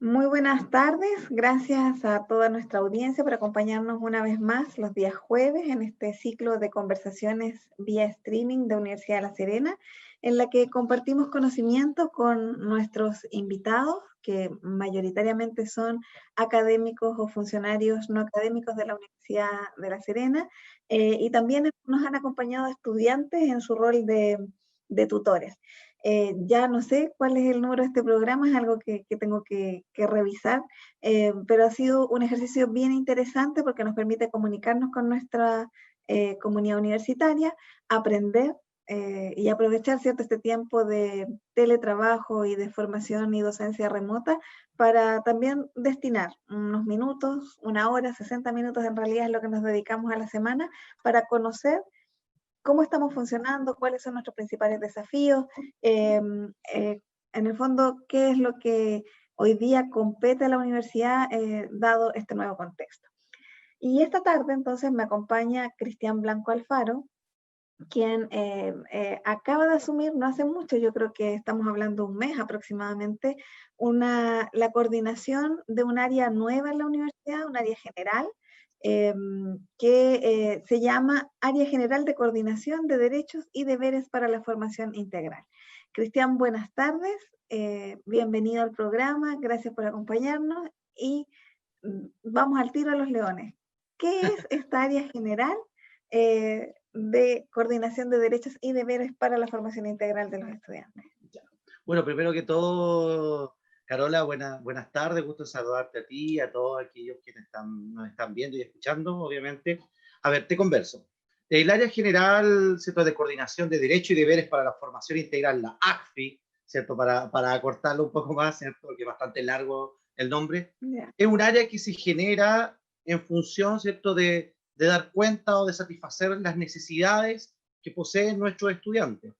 Muy buenas tardes, gracias a toda nuestra audiencia por acompañarnos una vez más los días jueves en este ciclo de conversaciones vía streaming de Universidad de La Serena, en la que compartimos conocimiento con nuestros invitados, que mayoritariamente son académicos o funcionarios no académicos de la Universidad de La Serena, y también nos han acompañado estudiantes en su rol de tutores. Ya no sé cuál es el número de este programa, es algo que tengo que revisar, pero ha sido un ejercicio bien interesante porque nos permite comunicarnos con nuestra comunidad universitaria, aprender y aprovechar, ¿cierto?, este tiempo de teletrabajo y de formación y docencia remota para también destinar unos minutos, una hora, 60 minutos en realidad es lo que nos dedicamos a la semana para conocer cómo estamos funcionando, cuáles son nuestros principales desafíos, en el fondo, qué es lo que hoy día compete a la universidad dado este nuevo contexto. Y esta tarde entonces me acompaña Cristian Blanco Alfaro, quien acaba de asumir no hace mucho, yo creo que estamos hablando un mes aproximadamente, la coordinación de un área nueva en la universidad, un área general, que se llama Área General de Coordinación de Derechos y Deberes para la Formación Integral. Cristian, buenas tardes, bienvenido al programa, gracias por acompañarnos y vamos al tiro a los leones. ¿Qué es esta área general de coordinación de derechos y deberes para la formación integral de los estudiantes? Bueno, primero que todo, Carola, buenas tardes, gusto saludarte a ti y a todos aquellos que nos están viendo y escuchando, obviamente. A ver, te converso. El área general, ¿cierto?, de coordinación de derechos y deberes para la formación integral, la ACFI, ¿cierto?, para acortarlo un poco más, ¿cierto?, porque es bastante largo el nombre, Yeah. es un área que se genera en función, ¿cierto?, de dar cuenta o de satisfacer las necesidades que poseen nuestros estudiantes.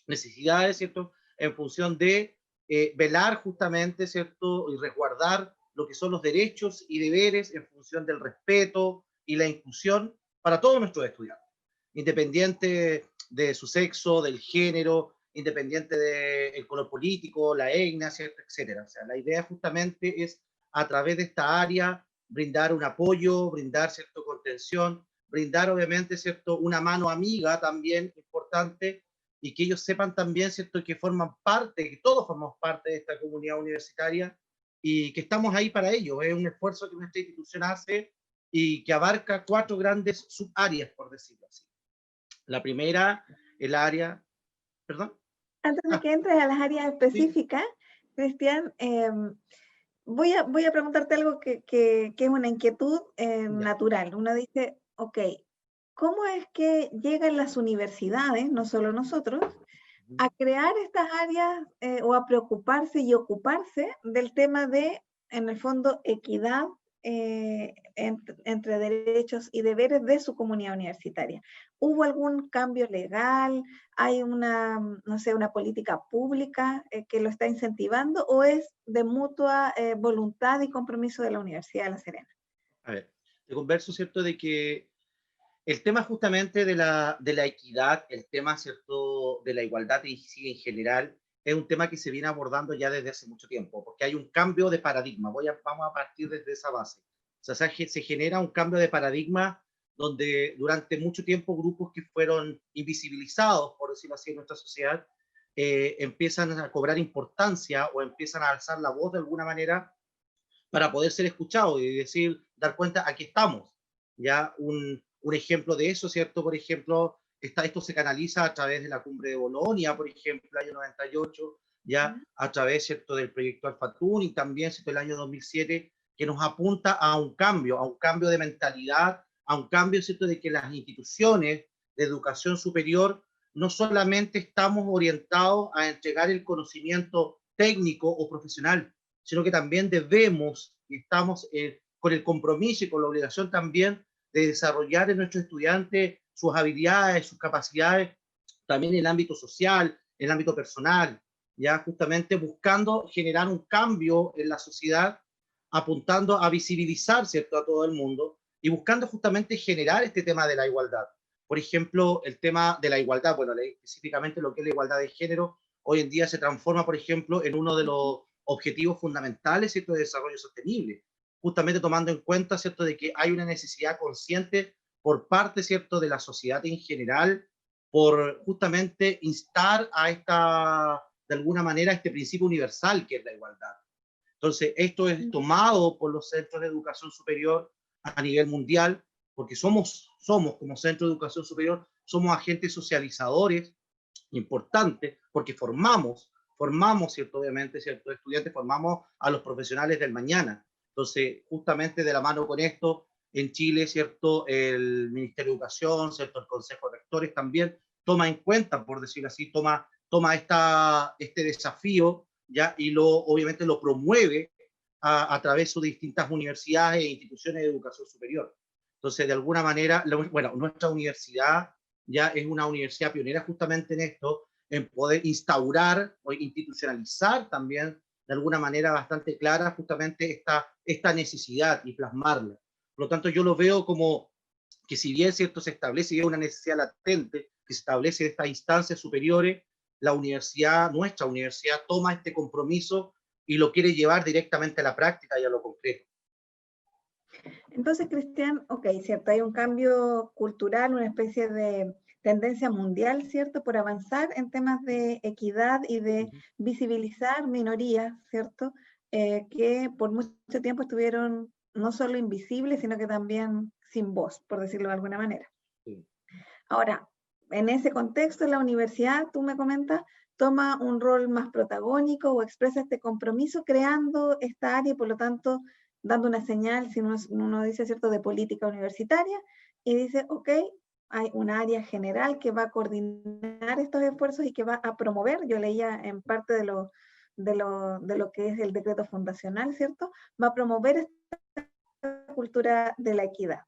Necesidades, ¿cierto?, en función de velar justamente, ¿cierto?, y resguardar lo que son los derechos y deberes en función del respeto y la inclusión para todos nuestros estudiantes, independiente de su sexo, del género, independiente del color político, la etnia, ¿cierto?, etcétera. O sea, la idea justamente es, a través de esta área, brindar un apoyo, brindar, ¿cierto?, contención, brindar, obviamente, ¿cierto?, una mano amiga también importante, y que ellos sepan también, ¿cierto?, que forman parte, que todos formamos parte de esta comunidad universitaria y que estamos ahí para ello. Es un esfuerzo que nuestra institución hace y que abarca 4 grandes subáreas, por decirlo así. La primera, el área, perdón. Antes de Ah, que entres a las áreas sí, específicas, Cristian, voy a preguntarte algo que es una inquietud ya. natural. Uno dice, ok, ¿cómo es que llegan las universidades, no solo nosotros, a crear estas áreas o a preocuparse y ocuparse del tema de, en el fondo, equidad entre derechos y deberes de su comunidad universitaria? ¿Hubo algún cambio legal? ¿Hay una, no sé, una política pública que lo está incentivando o es de mutua voluntad y compromiso de la Universidad de La Serena? A ver, te converso, ¿cierto?, de que el tema justamente de la equidad, el tema, ¿cierto?, de la igualdad en general, es un tema que se viene abordando ya desde hace mucho tiempo, porque hay un cambio de paradigma. Vamos a partir desde esa base. O sea, se genera un cambio de paradigma donde durante mucho tiempo grupos que fueron invisibilizados, por decirlo así, en nuestra sociedad, empiezan a cobrar importancia o empiezan a alzar la voz de alguna manera para poder ser escuchados y decir, dar cuenta, aquí estamos. Ya un ejemplo de eso, ¿cierto? Por ejemplo, esto se canaliza a través de la cumbre de Bolonia, por ejemplo, el año 98, ya a través, ¿cierto?, del proyecto Alfatún y también, ¿cierto?, el año 2007, que nos apunta a un cambio de mentalidad, a un cambio, ¿cierto?, de que las instituciones de educación superior no solamente estamos orientados a entregar el conocimiento técnico o profesional, sino que también debemos y estamos con el compromiso y con la obligación también de desarrollar en nuestros estudiantes sus habilidades, sus capacidades, también en el ámbito social, en el ámbito personal, ya justamente buscando generar un cambio en la sociedad, apuntando a visibilizar, ¿cierto?, a todo el mundo y buscando justamente generar este tema de la igualdad. Por ejemplo, el tema de la igualdad, bueno, específicamente lo que es la igualdad de género, hoy en día se transforma, por ejemplo, en uno de los objetivos fundamentales, ¿cierto?, de desarrollo sostenible, justamente tomando en cuenta, ¿cierto?, de que hay una necesidad consciente por parte, ¿cierto?, de la sociedad en general, por justamente instar a esta, de alguna manera, este principio universal que es la igualdad. Entonces, esto es tomado por los centros de educación superior a nivel mundial, porque somos como centro de educación superior, somos agentes socializadores importantes, porque formamos, ¿cierto? Obviamente, ¿cierto? Estudiantes, formamos a los profesionales del mañana. Entonces, justamente de la mano con esto, en Chile, ¿cierto? El Ministerio de Educación, ¿cierto? El Consejo de Rectores también toma en cuenta, por decirlo así, toma este desafío, ¿ya? Y obviamente lo promueve a través de distintas universidades e instituciones de educación superior. Entonces, de alguna manera, bueno, nuestra universidad ya es una universidad pionera justamente en esto, en poder instaurar o institucionalizar también de alguna manera bastante clara justamente esta necesidad y plasmarla. Por lo tanto, yo lo veo como que si bien cierto se establece ya una necesidad latente, que se establece de estas instancias superiores, la universidad, nuestra universidad, toma este compromiso y lo quiere llevar directamente a la práctica y a lo concreto. Entonces, Cristian, ok, cierto, hay un cambio cultural, una especie de tendencia mundial, ¿cierto?, por avanzar en temas de equidad y de visibilizar minorías, ¿cierto?, que por mucho tiempo estuvieron no solo invisibles, sino que también sin voz, por decirlo de alguna manera. Sí. Ahora, en ese contexto, la universidad, tú me comentas, toma un rol más protagónico o expresa este compromiso creando esta área y por lo tanto dando una señal, si uno dice, ¿cierto?, de política universitaria y dice, ok, hay un área general que va a coordinar estos esfuerzos y que va a promover, yo leía en parte de lo que es el decreto fundacional, ¿cierto?, va a promover esta cultura de la equidad.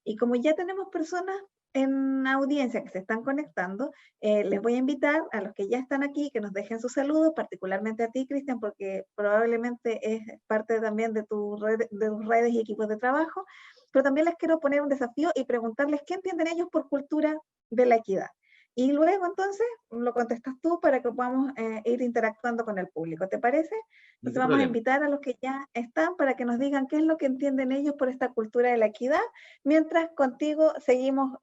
Y como ya tenemos personas en audiencia que se están conectando, les voy a invitar a los que ya están aquí que nos dejen sus saludos, particularmente a ti, Cristian, porque probablemente es parte también de tus redes y equipos de trabajo, pero también les quiero poner un desafío y preguntarles qué entienden ellos por cultura de la equidad. Y luego entonces lo contestas tú para que podamos ir interactuando con el público. ¿Te parece? Entonces Ningún vamos a problema. invitar a los que ya están para que nos digan qué es lo que entienden ellos por esta cultura de la equidad, mientras contigo seguimos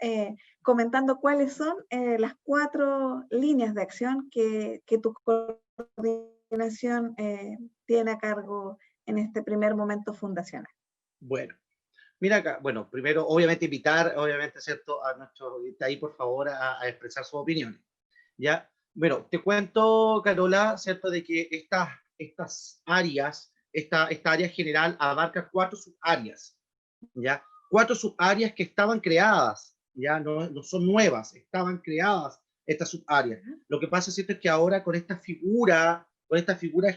comentando cuáles son las 4 líneas de acción que tu coordinación tiene a cargo en este primer momento fundacional. Bueno, mira acá, bueno, primero, obviamente invitar, obviamente, ¿cierto?, a nuestro audiencia ahí, por favor, a expresar sus opiniones. ¿Ya? Bueno, te cuento, Carola, ¿cierto?, de que estas áreas, esta área general abarca 4 subáreas, ¿ya? 4 subáreas que estaban creadas, ¿ya? No son nuevas, estaban creadas estas subáreas. Lo que pasa, ¿cierto?, es que ahora con esta figura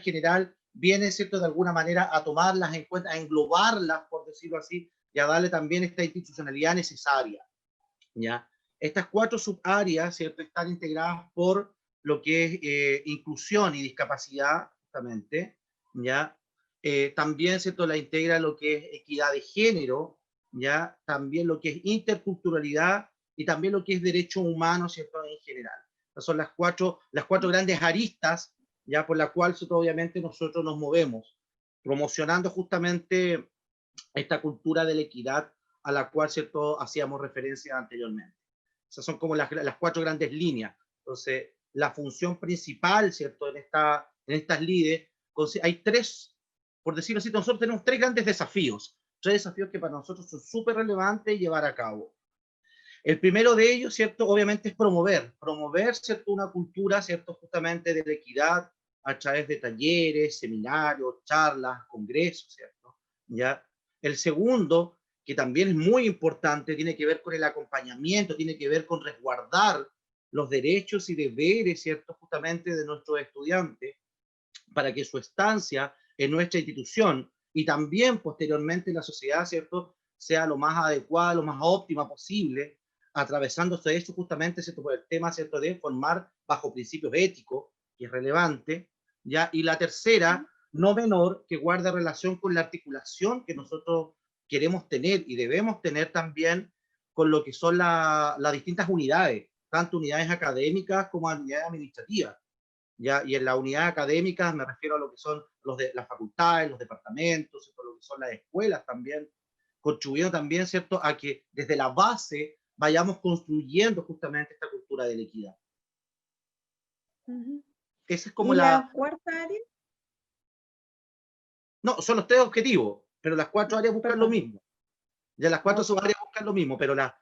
general, viene, ¿cierto?, de alguna manera a tomarlas en cuenta, a englobarlas, por decirlo así, y a darle también esta institucionalidad necesaria, ¿ya? Estas 4 subáreas, ¿cierto?, están integradas por lo que es inclusión y discapacidad, justamente, ¿ya? También, ¿cierto?, la integra lo que es equidad de género, ¿ya? También lo que es interculturalidad y también lo que es derechos humanos, ¿cierto?, en general. Estas son las cuatro grandes aristas, ¿ya?, por la cual, ¿cierto?, obviamente nosotros nos movemos, promocionando justamente esta cultura de la equidad a la cual, ¿cierto?, hacíamos referencia anteriormente. Esas son como las 4 grandes líneas. Entonces, la función principal, ¿cierto?, en estas líderes, hay 3, por decirlo así, nosotros tenemos 3 grandes desafíos, 3 desafíos que para nosotros son súper relevantes llevar a cabo. El primero de ellos, ¿cierto?, obviamente es promover, ¿cierto?, una cultura, ¿cierto?, justamente de la equidad a través de talleres, seminarios, charlas, congresos, ¿cierto? ¿Ya? El segundo, que también es muy importante, tiene que ver con el acompañamiento, tiene que ver con resguardar los derechos y deberes, ¿cierto?, justamente de nuestros estudiantes, para que su estancia en nuestra institución y también posteriormente en la sociedad, ¿cierto?, sea lo más adecuada, lo más óptima posible, atravesándose eso justamente, ¿cierto?, por el tema, ¿cierto?, de formar bajo principios éticos, que es relevante, ¿ya? Y la tercera, no menor, que guarda relación con la articulación que nosotros queremos tener y debemos tener también con lo que son las distintas unidades, tanto unidades académicas como unidades administrativas. ¿ya? Y en la unidad académica me refiero a lo que son los de las facultades, los departamentos, ¿cierto? Lo que son las escuelas también, contribuyendo también, ¿cierto?, a que desde la base vayamos construyendo justamente esta cultura de la equidad. Esa es como ¿Y la cuarta área? No, son los tres objetivos, pero las 4 áreas buscan lo Perdón. mismo. Ya las 4 Ok. subáreas buscan lo mismo, pero las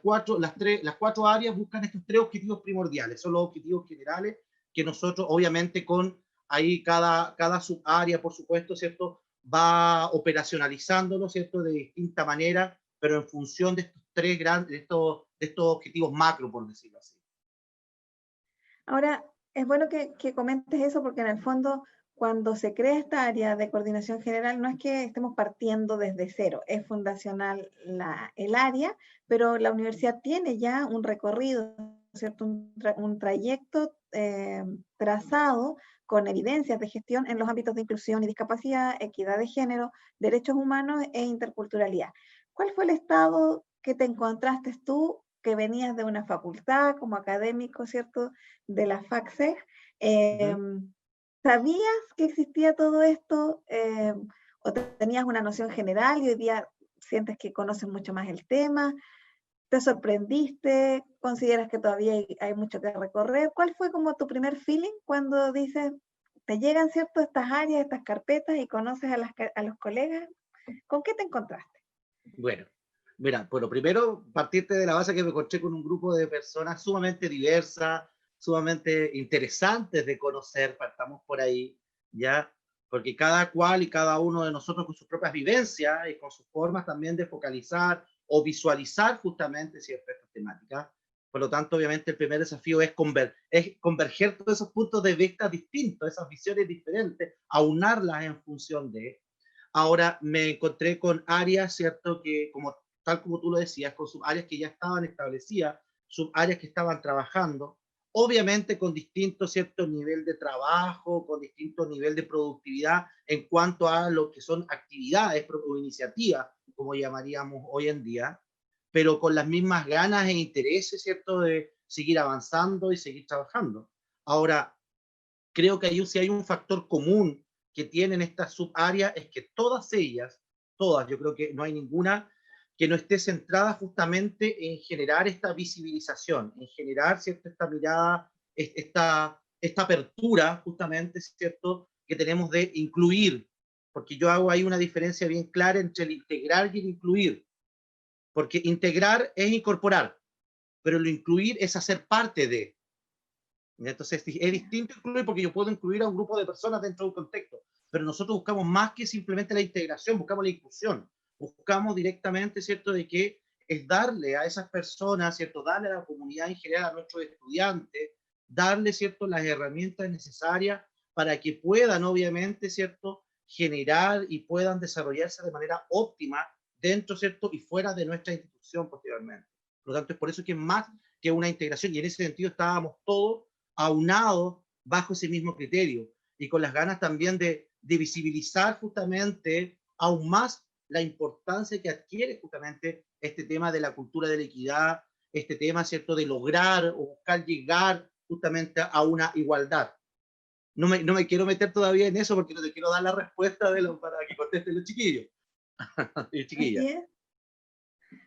4 áreas buscan estos 3 objetivos primordiales. Son los objetivos generales que nosotros, obviamente, con ahí cada subárea, por supuesto, ¿cierto?, va operacionalizándolo, ¿cierto?, de distinta manera, pero en función de estos 3 grandes, de estos objetivos macro, por decirlo así. Ahora, es bueno que comentes eso porque en el fondo, cuando se crea esta área de coordinación general, no es que estemos partiendo desde cero, es fundacional el área, pero la universidad tiene ya un recorrido, ¿cierto? Un trayecto trazado con evidencias de gestión en los ámbitos de inclusión y discapacidad, equidad de género, derechos humanos e interculturalidad. ¿Cuál fue el estado que te encontraste tú, que venías de una facultad como académico, ¿cierto?, de la FACSEG? ¿Sabías que existía todo esto o tenías una noción general y hoy día sientes que conoces mucho más el tema? ¿Te sorprendiste? ¿Consideras que todavía hay mucho que recorrer? ¿Cuál fue como tu primer feeling cuando dices, te llegan, ¿cierto?, estas áreas, estas carpetas y conoces a los colegas? ¿Con qué te encontraste? Bueno, mira, bueno, primero partirte de la base que me encontré con un grupo de personas sumamente diversas, sumamente interesantes de conocer, partamos por ahí, ¿ya? Porque cada cual y cada uno de nosotros con sus propias vivencias y con sus formas también de focalizar o visualizar justamente ciertas temáticas. Por lo tanto, obviamente, el primer desafío es converger todos esos puntos de vista distintos, esas visiones diferentes, aunarlas en función de. Ahora me encontré con áreas, ¿cierto? Que como tal como tú lo decías, con subáreas que ya estaban establecidas, subáreas que estaban trabajando, obviamente con distinto cierto nivel de trabajo, con distinto nivel de productividad en cuanto a lo que son actividades o iniciativas, como llamaríamos hoy en día, pero con las mismas ganas e intereses, ¿cierto?, de seguir avanzando y seguir trabajando. Ahora, creo que si hay un factor común que tienen estas subáreas es que todas ellas, todas, yo creo que no hay ninguna que no esté centrada justamente en generar esta visibilización, en generar, ¿cierto?, esta mirada, esta apertura justamente, ¿cierto?, que tenemos de incluir, porque yo hago ahí una diferencia bien clara entre el integrar y el incluir, porque integrar es incorporar, pero lo incluir es hacer parte de. Entonces es distinto incluir porque yo puedo incluir a un grupo de personas dentro de un contexto, pero nosotros buscamos más que simplemente la integración, buscamos la inclusión, buscamos directamente, ¿cierto?, de que es darle a esas personas, ¿cierto?, darle a la comunidad en general, a nuestros estudiantes, darle, ¿cierto?, las herramientas necesarias para que puedan, obviamente, ¿cierto?, generar y puedan desarrollarse de manera óptima dentro, ¿cierto?, y fuera de nuestra institución posteriormente. Por lo tanto, es por eso que es más que una integración, y en ese sentido estábamos todos aunados bajo ese mismo criterio y con las ganas también de visibilizar justamente aún más la importancia que adquiere justamente este tema de la cultura de la equidad, este tema, ¿cierto?, de lograr o buscar llegar justamente a una igualdad. No me quiero meter todavía en eso porque no te quiero dar la respuesta para que contesten los chiquillos y chiquillas. Así es.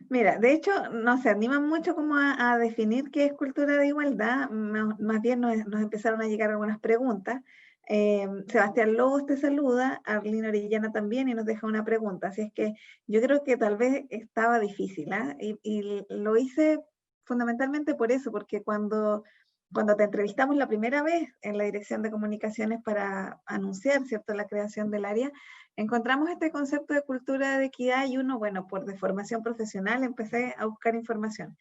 Mira, de hecho, no se animan mucho como a definir qué es cultura de igualdad, más bien nos empezaron a llegar algunas preguntas. Sebastián Lobos te saluda, Arlene Orellana también y nos deja una pregunta, así es que yo creo que tal vez estaba difícil, ¿ah? Y lo hice fundamentalmente por eso, porque cuando te entrevistamos la primera vez en la Dirección de Comunicaciones para anunciar, ¿cierto?, la creación del área, encontramos este concepto de cultura de equidad y uno, bueno, por deformación profesional empecé a buscar información.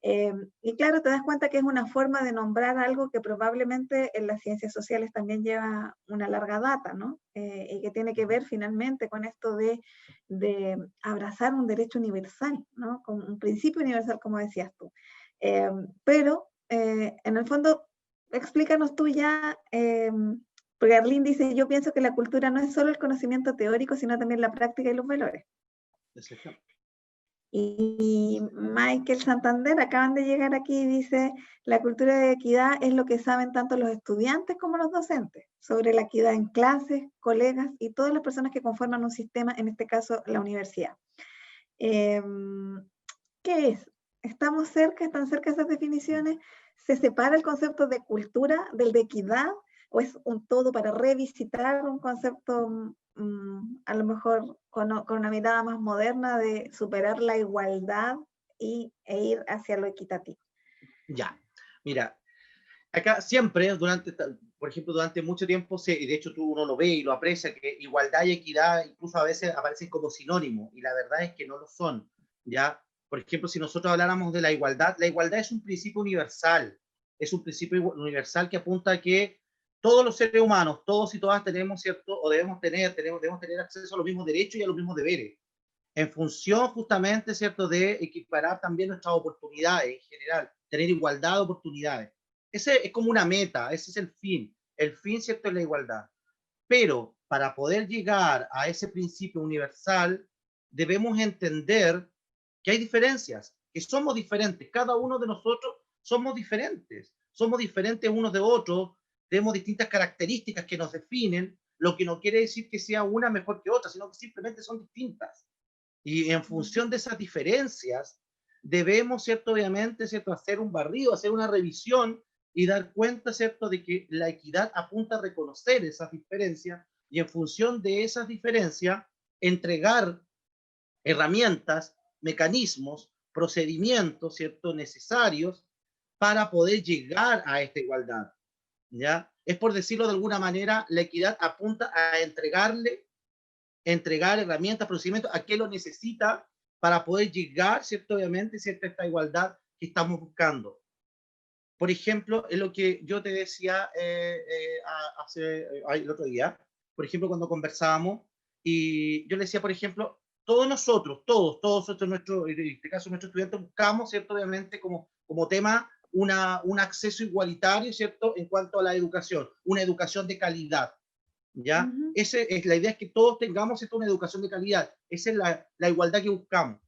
Y claro, te das cuenta que es una forma de nombrar algo que probablemente en las ciencias sociales también lleva una larga data, ¿no? Y que tiene que ver finalmente con esto de abrazar un derecho universal, ¿no? Con un principio universal, como decías tú. Pero, en el fondo, explícanos tú ya porque Arlene dice, yo pienso que la cultura no es solo el conocimiento teórico, sino también la práctica y los valores. Exactamente. Y Michael Santander acaban de llegar aquí y dice, la cultura de equidad es lo que saben tanto los estudiantes como los docentes sobre la equidad en clases, colegas y todas las personas que conforman un sistema, en este caso la universidad. ¿Qué es? ¿Estamos cerca? ¿Están cerca esas definiciones? ¿Se separa el concepto de cultura del de equidad? ¿O es un todo para revisitar un concepto a lo mejor con una mirada más moderna de superar la igualdad e ir hacia lo equitativo? Ya, mira, acá siempre, por ejemplo, durante mucho tiempo, y de hecho uno lo ve y lo aprecia, que igualdad y equidad incluso a veces aparecen como sinónimos, y la verdad es que no lo son, ¿ya? Por ejemplo, si nosotros habláramos de la igualdad es un principio universal, es un principio universal que apunta a que todos los seres humanos, todos y todas tenemos, ¿cierto? O debemos tener acceso a los mismos derechos y a los mismos deberes, en función justamente, ¿cierto?, de equiparar también nuestras oportunidades en general, tener igualdad de oportunidades. Ese es como una meta, ese es el fin, ¿cierto?, es la igualdad. Pero para poder llegar a ese principio universal, debemos entender que hay diferencias, que somos diferentes, cada uno de nosotros somos diferentes unos de otros, tenemos distintas características que nos definen, lo que no quiere decir que sea una mejor que otra, sino que simplemente son distintas. Y en función de esas diferencias, debemos, ¿cierto? Obviamente, ¿cierto? Hacer un barrido, hacer una revisión y dar cuenta, ¿cierto? De que la equidad apunta a reconocer esas diferencias y en función de esas diferencias, entregar herramientas, mecanismos, procedimientos, ¿cierto? Necesarios para poder llegar a esta igualdad, ¿ya? Es por decirlo de alguna manera, la equidad apunta a entregar herramientas, procedimientos a qué lo necesita para poder llegar, ¿cierto? Obviamente, ¿cierto? A esta igualdad que estamos buscando. Por ejemplo, es lo que yo te decía el otro día, por ejemplo, cuando conversábamos, y yo le decía, por ejemplo, todos nosotros, en este caso nuestros estudiantes, buscamos, ¿cierto? Obviamente, como tema, un acceso igualitario, ¿cierto? En cuanto a la educación, una educación de calidad. ¿Ya? La idea es que todos tengamos una educación de calidad. Esa es la igualdad que buscamos.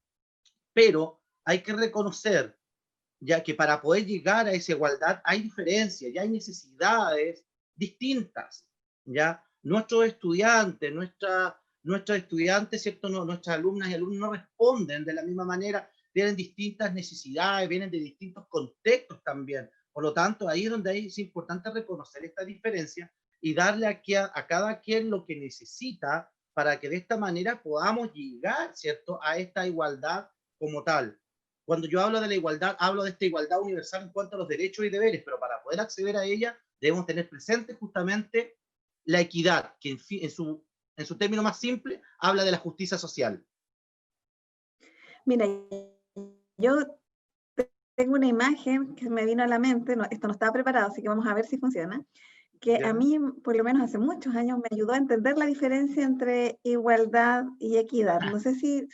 Pero hay que reconocer, ya que para poder llegar a esa igualdad hay diferencias, ya hay necesidades distintas, ¿ya? Nuestros estudiantes, nuestras estudiantes, ¿cierto? No, nuestras alumnas y alumnos no responden de la misma manera, tienen distintas necesidades, vienen de distintos contextos también. Por lo tanto, ahí es donde es importante reconocer esta diferencia y darle a cada quien lo que necesita para que de esta manera podamos llegar, ¿cierto?, a esta igualdad como tal. Cuando yo hablo de la igualdad, hablo de esta igualdad universal en cuanto a los derechos y deberes, pero para poder acceder a ella debemos tener presente justamente la equidad, que en su término más simple habla de la justicia social. Mira, yo tengo una imagen que me vino a la mente, esto no estaba preparado, así que vamos a ver si funciona, que ¿Ya? a mí, por lo menos hace muchos años, me ayudó a entender la diferencia entre igualdad y equidad. No sé si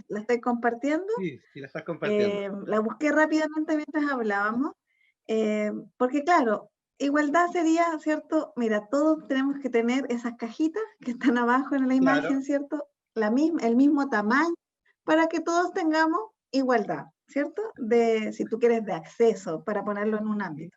la estoy compartiendo. Sí, sí, la estás compartiendo. La busqué rápidamente mientras hablábamos, porque claro, igualdad sería, ¿cierto? Mira, todos tenemos que tener esas cajitas que están abajo en la imagen, Claro. ¿cierto? El mismo tamaño para que todos tengamos igualdad, ¿cierto? Si tú quieres, de acceso, para ponerlo en un ámbito.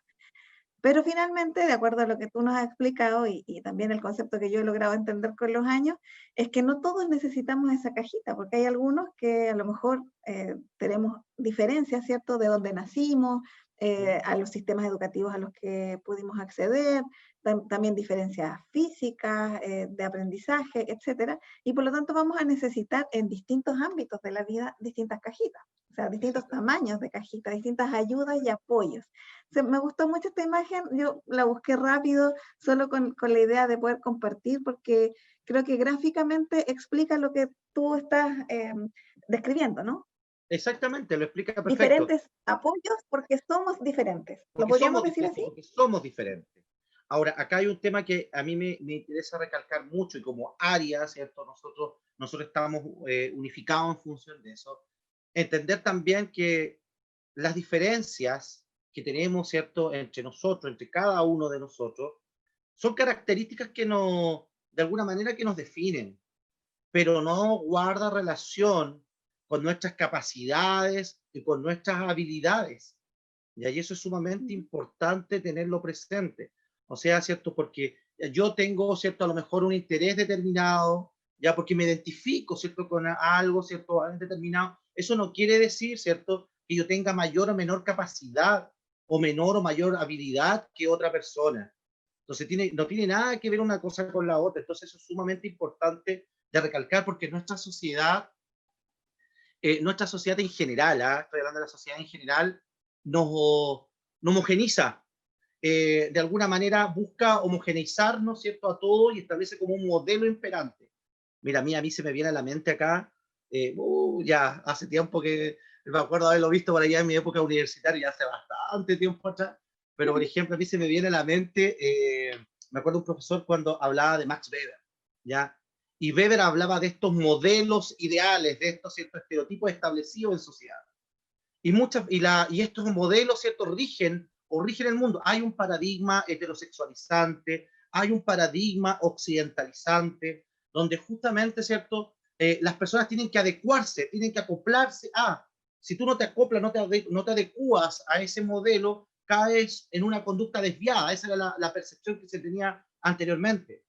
Pero finalmente, de acuerdo a lo que tú nos has explicado y también el concepto que yo he logrado entender con los años, es que no todos necesitamos esa cajita, porque hay algunos que a lo mejor tenemos diferencias, ¿cierto? De dónde nacimos, a los sistemas educativos a los que pudimos acceder, también diferencias físicas, de aprendizaje, etcétera. Y por lo tanto vamos a necesitar en distintos ámbitos de la vida distintas cajitas, o sea, distintos tamaños de cajitas, distintas ayudas y apoyos. Me gustó mucho esta imagen, yo la busqué rápido, solo con la idea de poder compartir, porque creo que gráficamente explica lo que tú estás describiendo, ¿no? Exactamente, lo explica perfecto. Diferentes apoyos porque somos diferentes. ¿Lo podríamos decir así? Porque somos diferentes. Ahora, acá hay un tema que a mí me interesa recalcar mucho y como área, ¿cierto? Nosotros estamos unificados en función de eso. Entender también que las diferencias que tenemos, ¿cierto? Entre nosotros, entre cada uno de nosotros, son características de alguna manera que nos definen, pero no guarda relación con nuestras capacidades y con nuestras habilidades. Y ahí eso es sumamente importante tenerlo presente. O sea, ¿cierto? Porque yo tengo, ¿cierto? A lo mejor un interés determinado, ya porque me identifico, ¿cierto? Con algo, ¿cierto? Determinado. Eso no quiere decir, ¿cierto? Que yo tenga mayor o menor capacidad o menor o mayor habilidad que otra persona. Entonces, no tiene nada que ver una cosa con la otra. Entonces, eso es sumamente importante de recalcar porque nuestra sociedad en general, estoy hablando de la sociedad en general, nos homogeniza, de alguna manera busca homogeneizar, ¿no es cierto?, a todo y establece como un modelo imperante. Mira, a mí se me viene a la mente acá, ya hace tiempo que me acuerdo haberlo visto por allá en mi época universitaria, ya hace bastante tiempo atrás, pero por ejemplo, a mí se me viene a la mente, me acuerdo un profesor cuando hablaba de Max Weber, ¿ya? Y Weber hablaba de estos modelos ideales, de estos ciertos estereotipos establecidos en sociedad. Y estos modelos, ¿cierto?, rigen el mundo. Hay un paradigma heterosexualizante, hay un paradigma occidentalizante, donde justamente, ¿cierto?, las personas tienen que adecuarse, tienen que acoplarse a. Si tú no te acoplas, no te adecuas a ese modelo, caes en una conducta desviada. Esa era la percepción que se tenía anteriormente.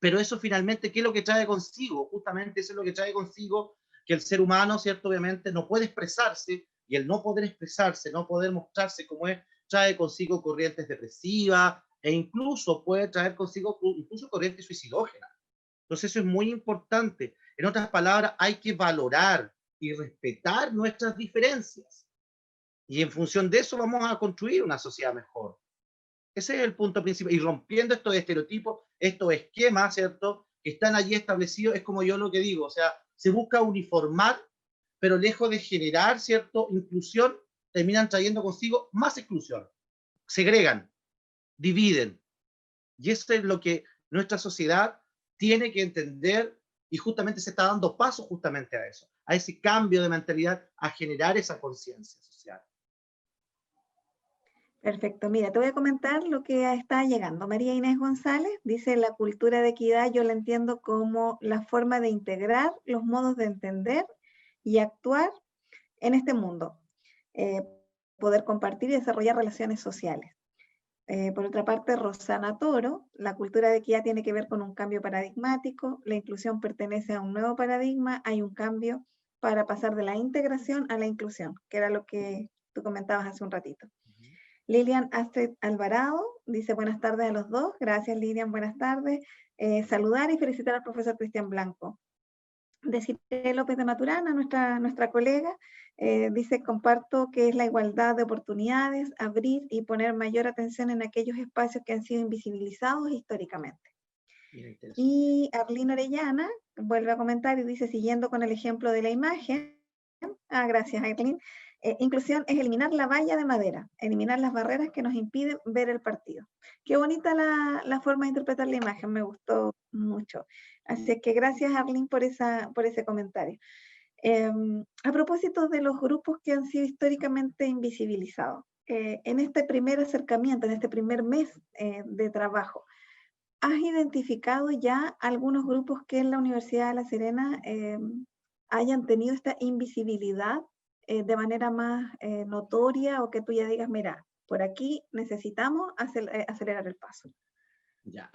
Pero eso finalmente, ¿qué es lo que trae consigo? Justamente eso es lo que trae consigo que el ser humano, ¿cierto? Obviamente no puede expresarse, y el no poder expresarse, no poder mostrarse como es, trae consigo corrientes depresivas e incluso puede traer consigo incluso corrientes suicidógenas. Entonces eso es muy importante. En otras palabras, hay que valorar y respetar nuestras diferencias. Y en función de eso vamos a construir una sociedad mejor. Ese es el punto principal. Y rompiendo estos estereotipos, estos esquemas, ¿cierto?, que están allí establecidos, es como yo lo que digo, o sea, se busca uniformar, pero lejos de generar, ¿cierto?, inclusión, terminan trayendo consigo más exclusión. Segregan, dividen. Y eso es lo que nuestra sociedad tiene que entender y justamente se está dando paso justamente a eso, a ese cambio de mentalidad, a generar esa conciencia social. Perfecto. Mira, te voy a comentar lo que está llegando. María Inés González dice, la cultura de equidad yo la entiendo como la forma de integrar los modos de entender y actuar en este mundo, eh, poder compartir y desarrollar relaciones sociales. Por otra parte, Rosana Toro, la cultura de equidad tiene que ver con un cambio paradigmático, la inclusión pertenece a un nuevo paradigma, hay un cambio para pasar de la integración a la inclusión, que era lo que tú comentabas hace un ratito. Lilian Astrid Alvarado dice buenas tardes a los dos. Gracias, Lilian, buenas tardes. Saludar y felicitar al profesor Cristian Blanco. Desiree López de Maturana, nuestra colega, dice comparto que es la igualdad de oportunidades, abrir y poner mayor atención en aquellos espacios que han sido invisibilizados históricamente. Y Arlene Orellana vuelve a comentar y dice, siguiendo con el ejemplo de la imagen, gracias Arlene, inclusión es eliminar la valla de madera, eliminar las barreras que nos impiden ver el partido. Qué bonita la forma de interpretar la imagen, me gustó mucho. Así que gracias Arlene por ese comentario. A propósito de los grupos que han sido históricamente invisibilizados, en este primer acercamiento, en este primer mes de trabajo, ¿has identificado ya algunos grupos que en la Universidad de La Serena hayan tenido esta invisibilidad de manera más notoria o que tú ya digas, mira, por aquí necesitamos acelerar el paso? Ya.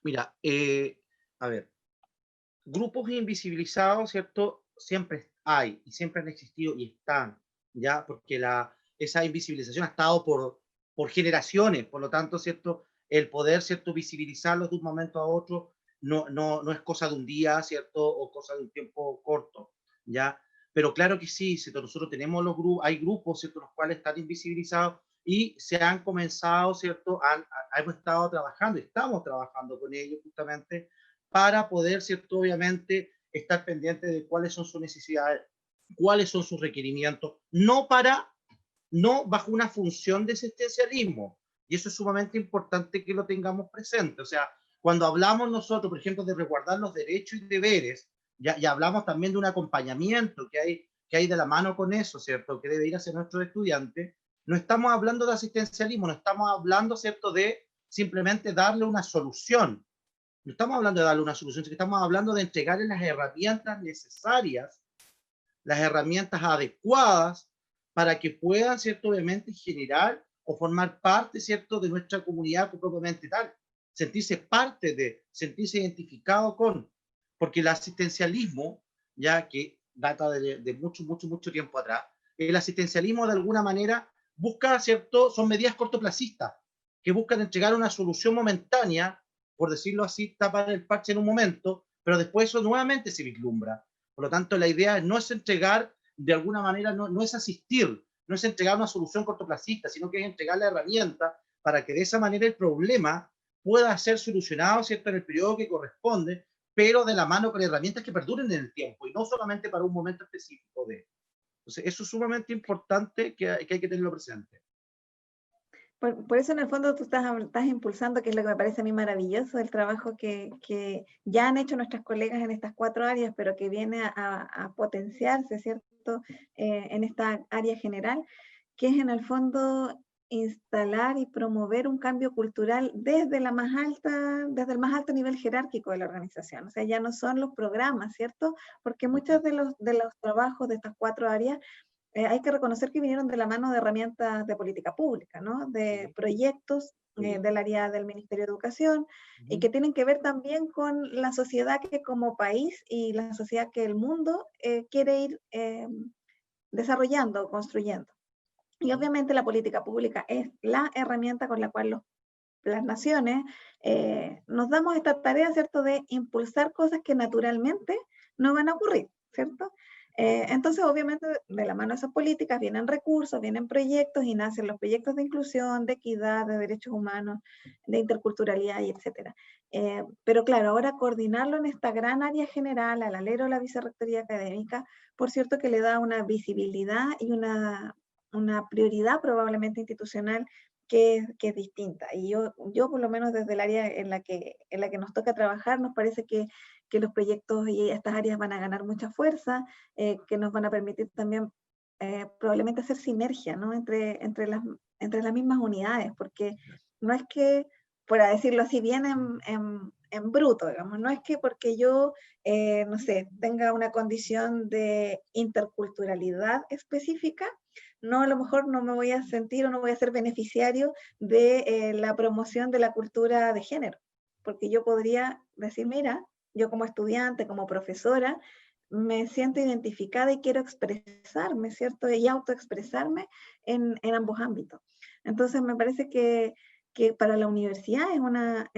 Mira, a ver, grupos invisibilizados, ¿cierto? Siempre hay y siempre han existido y están, ¿ya? Porque esa invisibilización ha estado por generaciones, por lo tanto, ¿cierto? El poder, ¿cierto?, visibilizarlos de un momento a otro no es cosa de un día, ¿cierto? O cosa de un tiempo corto, ¿ya? Pero claro que sí, ¿cierto? Nosotros tenemos hay grupos, ¿cierto?, los cuales están invisibilizados y se han comenzado, ¿cierto? Hemos estado trabajando, estamos trabajando con ellos justamente para poder, ¿cierto?, obviamente, estar pendiente de cuáles son sus necesidades, cuáles son sus requerimientos, no bajo una función de existencialismo. Y eso es sumamente importante que lo tengamos presente. O sea, cuando hablamos nosotros, por ejemplo, de resguardar los derechos y deberes, ya hablamos también de un acompañamiento que hay de la mano con eso, ¿cierto?, que debe ir hacia nuestros estudiantes. No estamos hablando de asistencialismo, no estamos hablando, ¿cierto?, de simplemente darle una solución. No estamos hablando de darle una solución, sino que estamos hablando de entregarle las herramientas necesarias las herramientas adecuadas para que puedan, ¿cierto?, obviamente generar o formar parte, ¿cierto?, de nuestra comunidad propiamente tal, sentirse parte de, sentirse identificado con, porque el asistencialismo, ya que data de mucho, mucho, mucho tiempo atrás, el asistencialismo de alguna manera busca, ¿cierto?, son medidas cortoplacistas, que buscan entregar una solución momentánea, por decirlo así, tapar el parche en un momento, pero después eso nuevamente se vislumbra. Por lo tanto, la idea no es entregar, de alguna manera, no es asistir, no es entregar una solución cortoplacista, sino que es entregar la herramienta para que de esa manera el problema pueda ser solucionado, ¿cierto?, en el periodo que corresponde, pero de la mano con herramientas que perduren en el tiempo y no solamente para un momento específico de. Entonces, eso es sumamente importante que hay que tenerlo presente. Por eso en el fondo tú estás impulsando, que es lo que me parece a mí maravilloso, el trabajo que ya han hecho nuestras colegas en estas 4 áreas, pero que viene a potenciarse, ¿cierto? En esta área general, que es en el fondo instalar y promover un cambio cultural desde el más alto nivel jerárquico de la organización. O sea, ya no son los programas, ¿cierto? Porque muchos de los trabajos de estas 4 áreas hay que reconocer que vinieron de la mano de herramientas de política pública, ¿no? De Sí, proyectos sí. del área del Ministerio de Educación y Ujú. que tienen que ver también con la sociedad que como país y la sociedad que el mundo quiere ir desarrollando, construyendo. Y Ujú. obviamente la política pública es la herramienta con la cual las naciones nos damos esta tarea, ¿cierto?, de impulsar cosas que naturalmente no van a ocurrir, ¿cierto? Entonces, obviamente, de la mano de esas políticas vienen recursos, vienen proyectos y nacen los proyectos de inclusión, de equidad, de derechos humanos, de interculturalidad y etcétera. Pero claro, ahora coordinarlo en esta gran área general, al alero de la vicerrectoría académica, por cierto que le da una visibilidad y una prioridad probablemente institucional que es distinta. Y yo, por lo menos desde el área en la que nos toca trabajar, nos parece que los proyectos y estas áreas van a ganar mucha fuerza, que nos van a permitir también probablemente hacer sinergia, ¿no? entre las mismas unidades, porque no es que, por decirlo así, bien en bruto, digamos, no es que porque yo, no sé, tenga una condición de interculturalidad específica, no, a lo mejor no me voy a sentir o no voy a ser beneficiario de la promoción de la cultura de género, porque yo podría decir, mira, yo como estudiante, como profesora, me siento identificada y quiero expresarme, ¿cierto? Y autoexpresarme en ambos ámbitos. Entonces, me parece que para la universidad es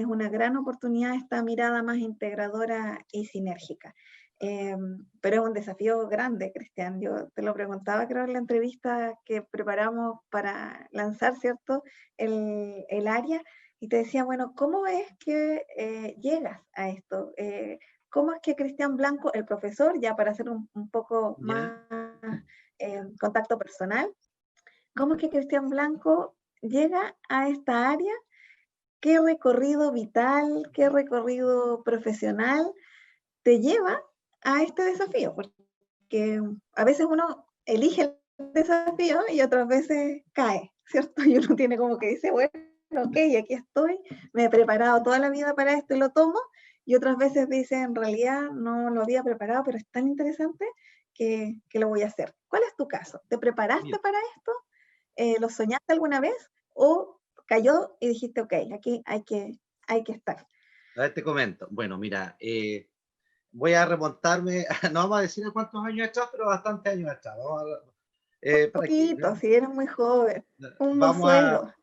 una gran oportunidad esta mirada más integradora y sinérgica. Pero es un desafío grande, Cristian. Yo te lo preguntaba, creo, en la entrevista que preparamos para lanzar, ¿cierto?, el área, y te decía, bueno, ¿cómo es que llegas a esto? ¿Cómo es que Cristian Blanco, el profesor, ya para hacer un poco ¿Ya? más contacto personal, cómo es que Cristian Blanco llega a esta área? ¿Qué recorrido vital, qué recorrido profesional te lleva a este desafío? Porque a veces uno elige el desafío y otras veces cae, ¿cierto? Y uno tiene como que dice, bueno, ok, aquí estoy, me he preparado toda la vida para esto y lo tomo, y otras veces dice, en realidad no lo había preparado, pero es tan interesante que lo voy a hacer. ¿Cuál es tu caso? ¿Te preparaste Mira, para esto? ¿Lo soñaste alguna vez? ¿O cayó y dijiste, ok, aquí hay que estar? a ver, te comento. Bueno, mira, voy a remontarme, no vamos a decir a cuántos años atrás, pero bastantes años atrás. ¿Para qué? Poquito, si eres muy joven, un Vamos a, mozuelo.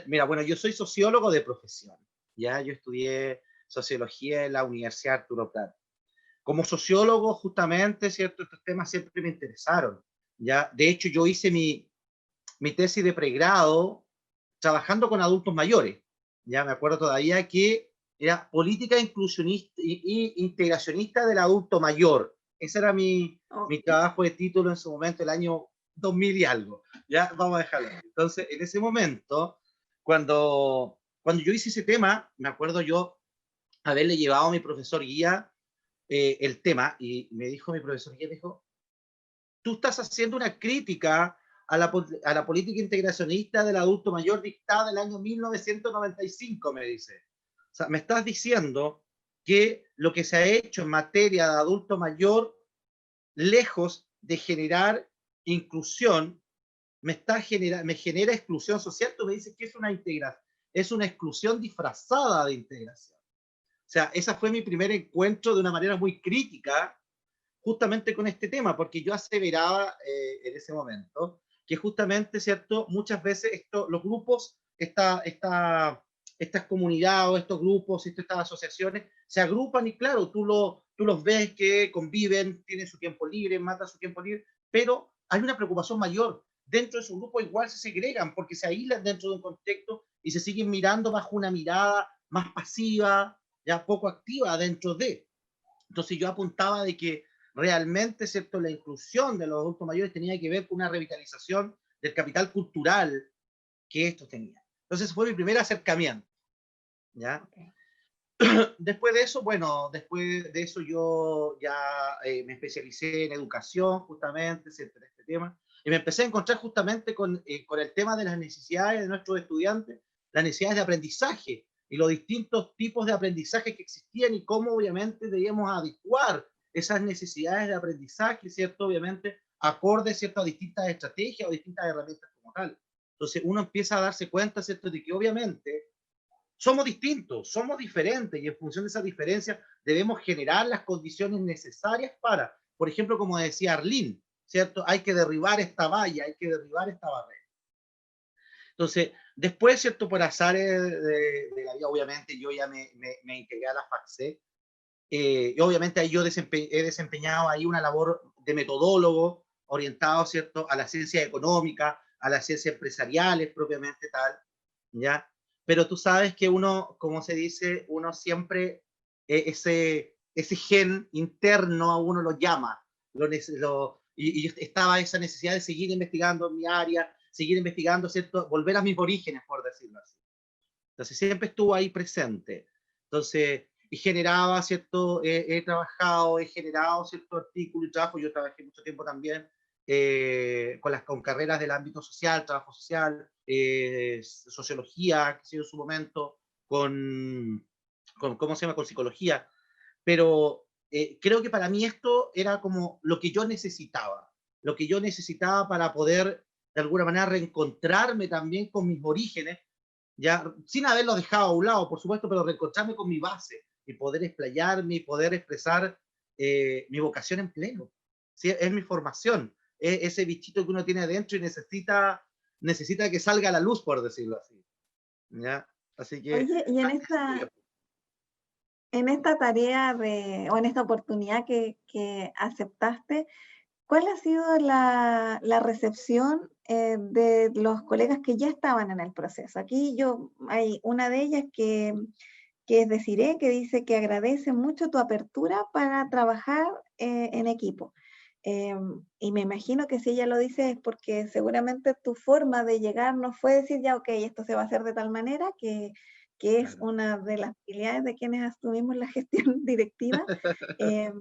mira, bueno, yo soy sociólogo de profesión, ya yo estudié sociología en la Universidad Arturo Prat. Como sociólogo, justamente, ¿cierto? Estos temas siempre me interesaron, ya. De hecho, yo hice mi tesis de pregrado trabajando con adultos mayores. Ya me acuerdo todavía que era política inclusionista y integracionista del adulto mayor. Ese era mi Ok. trabajo de título en su momento, el año 2000 y algo. Ya, vamos a dejarlo ahí. Entonces, en ese momento, cuando yo hice ese tema, me acuerdo yo haberle llevado a mi profesor guía el tema y me dijo mi profesor guía, me dijo, tú estás haciendo una crítica a la política integracionista del adulto mayor dictada en el año 1995, me dice. O sea, me estás diciendo que lo que se ha hecho en materia de adulto mayor, lejos de generar inclusión me genera exclusión social, tú me dices que es una integración, es una exclusión disfrazada de integración. O sea, ese fue mi primer encuentro de una manera muy crítica justamente con este tema, porque yo aseveraba en ese momento que justamente, ¿cierto? Muchas veces los grupos, estas comunidades o estos grupos, estas asociaciones se agrupan y claro, tú los ves que conviven, tienen su tiempo libre, matan su tiempo libre, pero hay una preocupación mayor. Dentro de su grupo igual se segregan porque se aíslan dentro de un contexto y se siguen mirando bajo una mirada más pasiva, ya poco activa dentro de. Entonces yo apuntaba de que realmente, ¿cierto?, la inclusión de los adultos mayores tenía que ver con una revitalización del capital cultural que estos tenían. Entonces fue mi primer acercamiento, ¿ya? Okay. Después de eso, bueno, después de eso yo ya me especialicé en educación, justamente, ¿cierto?, en este tema, y me empecé a encontrar justamente con el tema de las necesidades de nuestros estudiantes, las necesidades de aprendizaje y los distintos tipos de aprendizaje que existían y cómo obviamente debíamos adecuar esas necesidades de aprendizaje, ¿cierto? Obviamente, acorde, ¿cierto?, a distintas estrategias o distintas herramientas como tal. Entonces uno empieza a darse cuenta, ¿cierto?, de que obviamente somos distintos, somos diferentes y en función de esa diferencia debemos generar las condiciones necesarias para, por ejemplo, como decía Arlene, ¿cierto? Hay que derribar esta valla, hay que derribar esta barrera. Entonces, después, ¿cierto? Por azares de la vida, obviamente, yo ya me integré a la FACSE. Y obviamente ahí yo he desempeñado ahí una labor de metodólogo orientado, ¿cierto?, a la ciencia económica, a las ciencias empresariales propiamente tal, ¿ya? Pero tú sabes que uno, como se dice, uno siempre, ese gen interno a uno lo llama, y estaba esa necesidad de seguir investigando en mi área, seguir investigando, ¿cierto?, volver a mis orígenes, por decirlo así. Entonces siempre estuvo ahí presente. Entonces, y generaba, ¿cierto? He trabajado, he generado cierto artículo y trabajo. Yo trabajé mucho tiempo también con carreras del ámbito social, trabajo social, sociología, que sé yo, en su momento, ¿cómo se llama? Con psicología. Pero creo que para mí esto era como lo que yo necesitaba para poder de alguna manera reencontrarme también con mis orígenes, ya sin haberlo dejado a un lado, por supuesto, pero reencontrarme con mi base y poder explayarme y poder expresar mi vocación en pleno. ¿Sí? Es mi formación, es ese bichito que uno tiene adentro y necesita que salga a la luz, por decirlo así. ¿Ya? Así que... Oye, y en esta tarea o en esta oportunidad que aceptaste, ¿cuál ha sido la recepción de los colegas que ya estaban en el proceso? Aquí hay una de ellas que es Desiree, que dice que agradece mucho tu apertura para trabajar en equipo. Y me imagino que si ella lo dice es porque seguramente tu forma de llegar no fue decir ya, ok, esto se va a hacer de tal manera que es Claro. una de las habilidades de quienes asumimos la gestión directiva. Eh,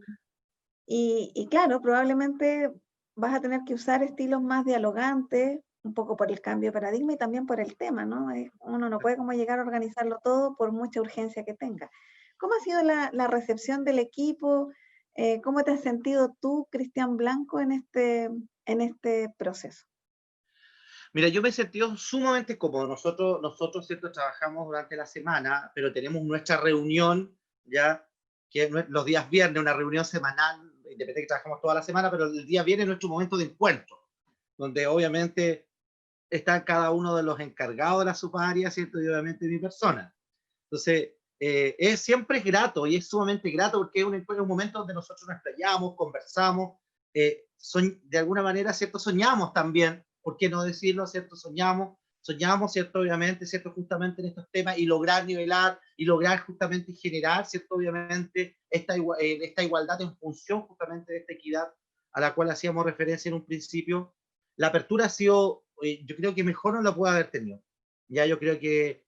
y claro, probablemente vas a tener que usar estilos más dialogantes, un poco por el cambio de paradigma y también por el tema, ¿no? Uno no puede como llegar a organizarlo todo por mucha urgencia que tenga. ¿Cómo ha sido la recepción del equipo? ¿Cómo te has sentido tú, Cristian Blanco, en este proceso? Mira, yo me he sentido sumamente cómodo. Nosotros, ¿cierto? Trabajamos durante la semana, pero tenemos nuestra reunión, ya, que es los días viernes, una reunión semanal, independientemente de que trabajamos toda la semana, pero el día viernes es nuestro momento de encuentro, donde obviamente está cada uno de los encargados de la subárea, ¿cierto? Y obviamente mi persona. Entonces, siempre es grato y es sumamente grato porque es un momento donde nosotros nos explayamos, conversamos, de alguna manera, ¿cierto? Soñamos también, ¿por qué no decirlo, ¿cierto? Soñamos, ¿cierto? Obviamente, ¿cierto? Justamente en estos temas y lograr nivelar y lograr justamente generar, ¿cierto? Obviamente, esta igualdad en función justamente de esta equidad a la cual hacíamos referencia en un principio. La apertura ha sido, yo creo que mejor no la puedo haber tenido. Ya yo creo que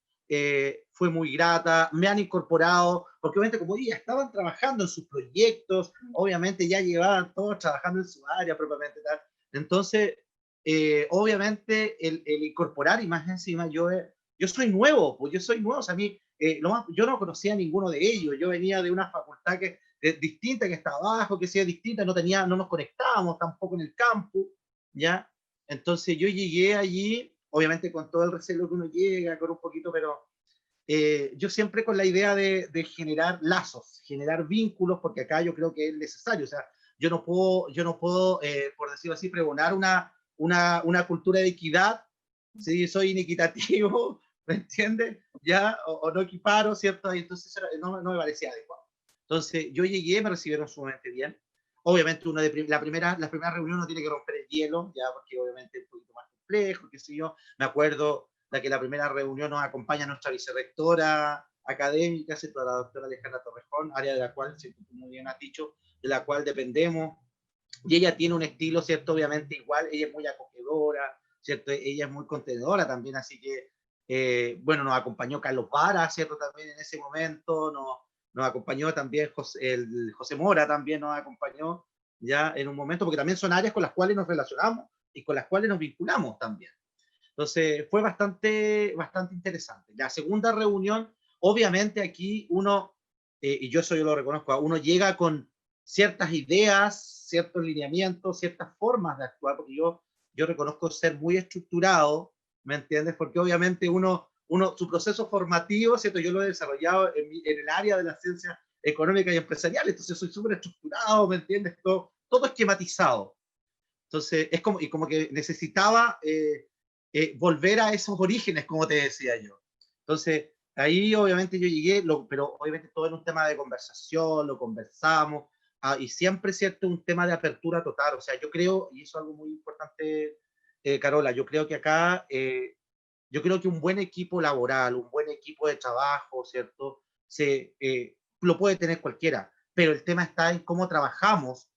fue muy grata, me han incorporado, porque obviamente como ya estaban trabajando en sus proyectos, obviamente ya llevaban todos trabajando en su área propiamente tal. Entonces, obviamente el incorporar y más encima yo soy nuevo, pues yo soy nuevo, o sea, a mí, yo no conocía a ninguno de ellos, yo venía de una facultad que distinta, que está abajo, que sea distinta, no nos conectábamos tampoco en el campus, ¿ya? Entonces yo llegué allí, obviamente con todo el recelo que uno llega, con un poquito, pero yo siempre con la idea de generar lazos, generar vínculos, porque acá yo creo que es necesario, o sea, yo no puedo por decirlo así, pregonar una cultura de equidad si soy inequitativo, ¿me entiendes? Ya, o no equiparo, ¿cierto? Y entonces no me parecía adecuado. Entonces yo llegué, me recibieron sumamente bien. Obviamente uno la primera reunión no tiene que romper el hielo, ya, porque obviamente es un poquito más complejo, qué sé yo. Me acuerdo de que la primera reunión nos acompaña nuestra vicerrectora académica, ¿cierto? La doctora Alejandra Torrejón, área de la cual, ¿cierto? Como bien has dicho, de la cual dependemos. Y ella tiene un estilo, ¿cierto? Obviamente igual, ella es muy acogedora, ¿cierto? Ella es muy contenedora también, así que, bueno, nos acompañó Carlos Vara, ¿cierto? También en ese momento, nos acompañó también José Mora, también nos acompañó ya en un momento, porque también son áreas con las cuales nos relacionamos y con las cuales nos vinculamos también. Entonces, fue bastante interesante. La segunda reunión, obviamente aquí uno, y yo eso yo lo reconozco, uno llega con ciertas ideas, ciertos lineamientos, ciertas formas de actuar, porque yo reconozco ser muy estructurado, ¿me entiendes? Porque obviamente su proceso formativo, ¿cierto? Yo lo he desarrollado en el área de las ciencias económicas y empresariales, entonces soy súper estructurado, ¿me entiendes? Todo esquematizado. Entonces, como que necesitaba volver a esos orígenes, como te decía yo. Entonces, ahí obviamente yo llegué, pero obviamente todo en un tema de conversación, lo conversamos, y siempre, ¿cierto?, un tema de apertura total. O sea, yo creo, y eso es algo muy importante, Carola, yo creo que un buen equipo laboral, un buen equipo de trabajo, ¿cierto?, lo puede tener cualquiera, pero el tema está en cómo trabajamos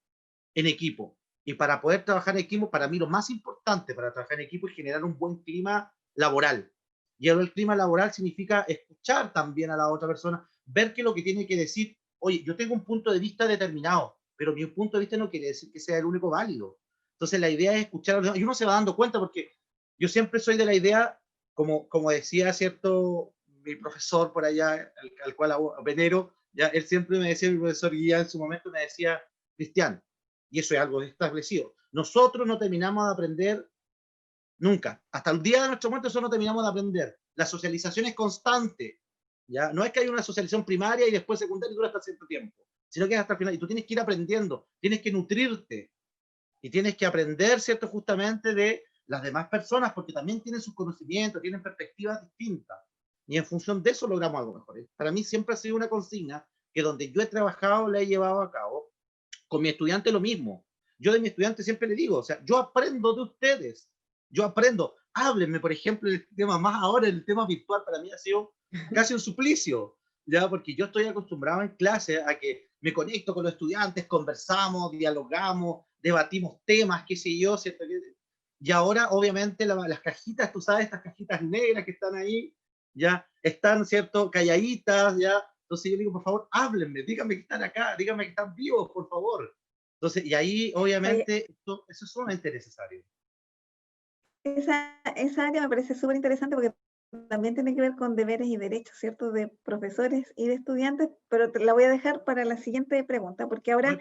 en equipo. Y para poder trabajar en equipo, para mí lo más importante para trabajar en equipo es generar un buen clima laboral. Y el clima laboral significa escuchar también a la otra persona, ver qué es lo que tiene que decir. Oye, yo tengo un punto de vista determinado, pero mi punto de vista no quiere decir que sea el único válido. Entonces la idea es escuchar a los demás. Y uno se va dando cuenta porque yo siempre soy de la idea, como decía cierto mi profesor por allá, al cual venero, ya él siempre me decía, mi profesor guía en su momento me decía, Cristian, y eso es algo establecido. Nosotros no terminamos de aprender nunca. Hasta el día de nuestro muerte nosotros no terminamos de aprender. La socialización es constante. ¿Ya? No es que haya una socialización primaria y después secundaria y dura hasta cierto tiempo, sino que es hasta el final. Y tú tienes que ir aprendiendo, tienes que nutrirte y tienes que aprender, ¿cierto? Justamente de las demás personas, porque también tienen sus conocimientos, tienen perspectivas distintas. Y en función de eso logramos algo mejor. Para mí siempre ha sido una consigna que donde yo he trabajado la he llevado a cabo. Con mi estudiante lo mismo. Yo de mi estudiante siempre le digo, o sea, yo aprendo de ustedes. Yo aprendo. Háblenme, por ejemplo, el tema más ahora, el tema virtual para mí ha sido casi un suplicio, ya, porque yo estoy acostumbrado en clase a que me conecto con los estudiantes, conversamos, dialogamos, debatimos temas, qué sé yo, ¿cierto? Y ahora, obviamente, las cajitas, tú sabes, estas cajitas negras que están ahí, ya, están, ¿cierto? Calladitas, ya. Entonces yo digo, por favor, háblenme, díganme que están acá, díganme que están vivos, por favor. Entonces, y ahí, Oye, obviamente, eso es sumamente necesario. esa área me parece súper interesante porque también tiene que ver con deberes y derechos, ¿cierto?, de profesores y de estudiantes, pero te la voy a dejar para la siguiente pregunta, porque No hay ahora,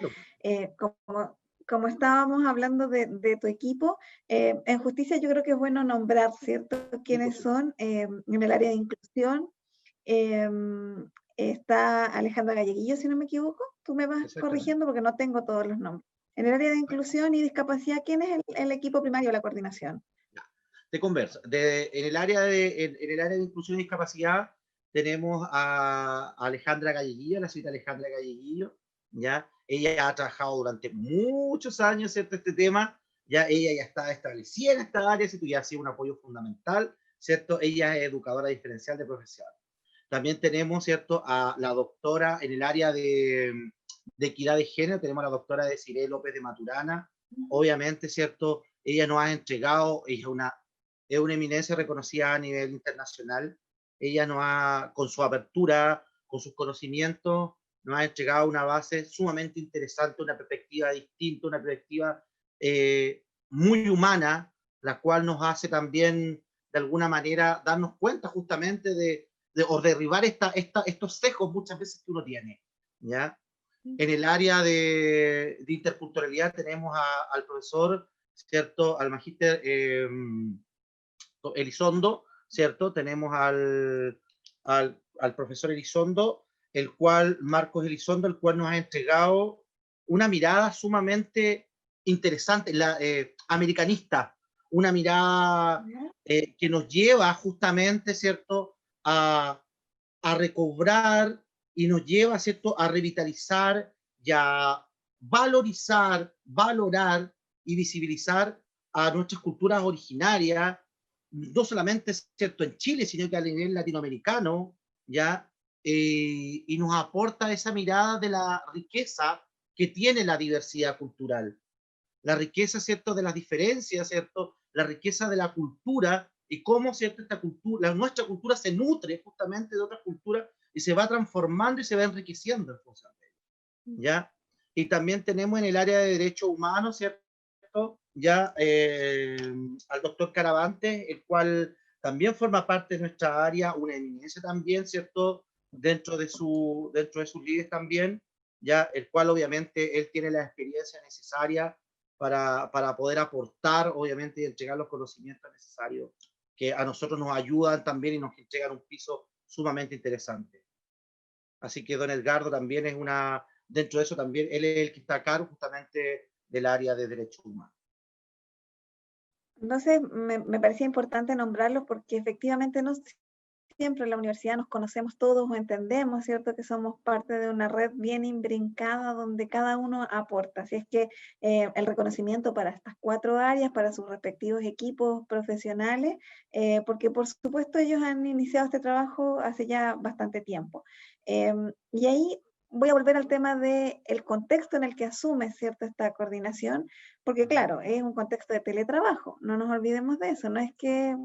problema. como estábamos hablando de tu equipo, en justicia yo creo que es bueno nombrar, ¿cierto?, Sí, por quiénes supuesto. son en el área de inclusión. em, Está Alejandra Galleguillo, si no me equivoco, tú me vas Exactamente. corrigiendo porque no tengo todos los nombres. En el área de inclusión y discapacidad, ¿quién es el equipo primario de la coordinación? Ya. Te converso. En el área de inclusión y discapacidad tenemos a Alejandra Galleguillo, la señorita Alejandra Galleguillo, ¿ya? Ella ha trabajado durante muchos años, ¿cierto? Este tema, ya ella ya está establecida en esta área, ¿cierto? Y ha sido un apoyo fundamental, ¿cierto? Ella es educadora diferencial de profesional. También tenemos, ¿cierto?, a la doctora en el área de equidad de género, tenemos a la doctora Desiree López de Maturana. Obviamente, ¿cierto?, ella nos ha entregado, ella es una eminencia reconocida a nivel internacional. Ella nos ha, con su apertura, con sus conocimientos, nos ha entregado una base sumamente interesante, una perspectiva distinta, una perspectiva muy humana, la cual nos hace también, de alguna manera, darnos cuenta justamente o derribar estos sesgos muchas veces que uno tiene, ¿ya? En el área de interculturalidad tenemos al profesor, ¿cierto? Al magíster Elizondo, ¿cierto? Tenemos al profesor Elizondo, el cual, Marcos Elizondo, el cual nos ha entregado una mirada sumamente interesante, americanista, una mirada que nos lleva justamente, ¿cierto?, a recobrar y nos lleva, ¿cierto?, a revitalizar y a valorizar, valorar y visibilizar a nuestras culturas originarias, no solamente, ¿cierto?, en Chile, sino que a nivel latinoamericano, ¿ya? Y nos aporta esa mirada de la riqueza que tiene la diversidad cultural, la riqueza, ¿cierto?, de las diferencias, ¿cierto?, la riqueza de la cultura y cómo, ¿cierto?, esta cultura, nuestra cultura se nutre justamente de otras culturas y se va transformando y se va enriqueciendo en función de ello, ¿ya? Y también tenemos en el área de derechos humanos, ¿cierto?, ya al doctor Caravante, el cual también forma parte de nuestra área, una eminencia también, ¿cierto?, dentro de sus líderes también, ya, el cual obviamente él tiene la experiencia necesaria para poder aportar, obviamente, y entregar los conocimientos necesarios que a nosotros nos ayudan también y nos entregan un piso sumamente interesante. Así que don Edgardo también es dentro de eso también, él es el que está a cargo justamente del área de derechos humanos. Entonces, me parecía importante nombrarlo porque efectivamente no siempre en la universidad nos conocemos todos o entendemos, ¿cierto? Que somos parte de una red bien imbrincada donde cada uno aporta. Así es que el reconocimiento para estas 4 áreas, para sus respectivos equipos profesionales, porque por supuesto ellos han iniciado este trabajo hace ya bastante tiempo. Y ahí voy a volver al tema del contexto en el que asume, ¿cierto?, esta coordinación, porque claro, es un contexto de teletrabajo, no nos olvidemos de eso, no es que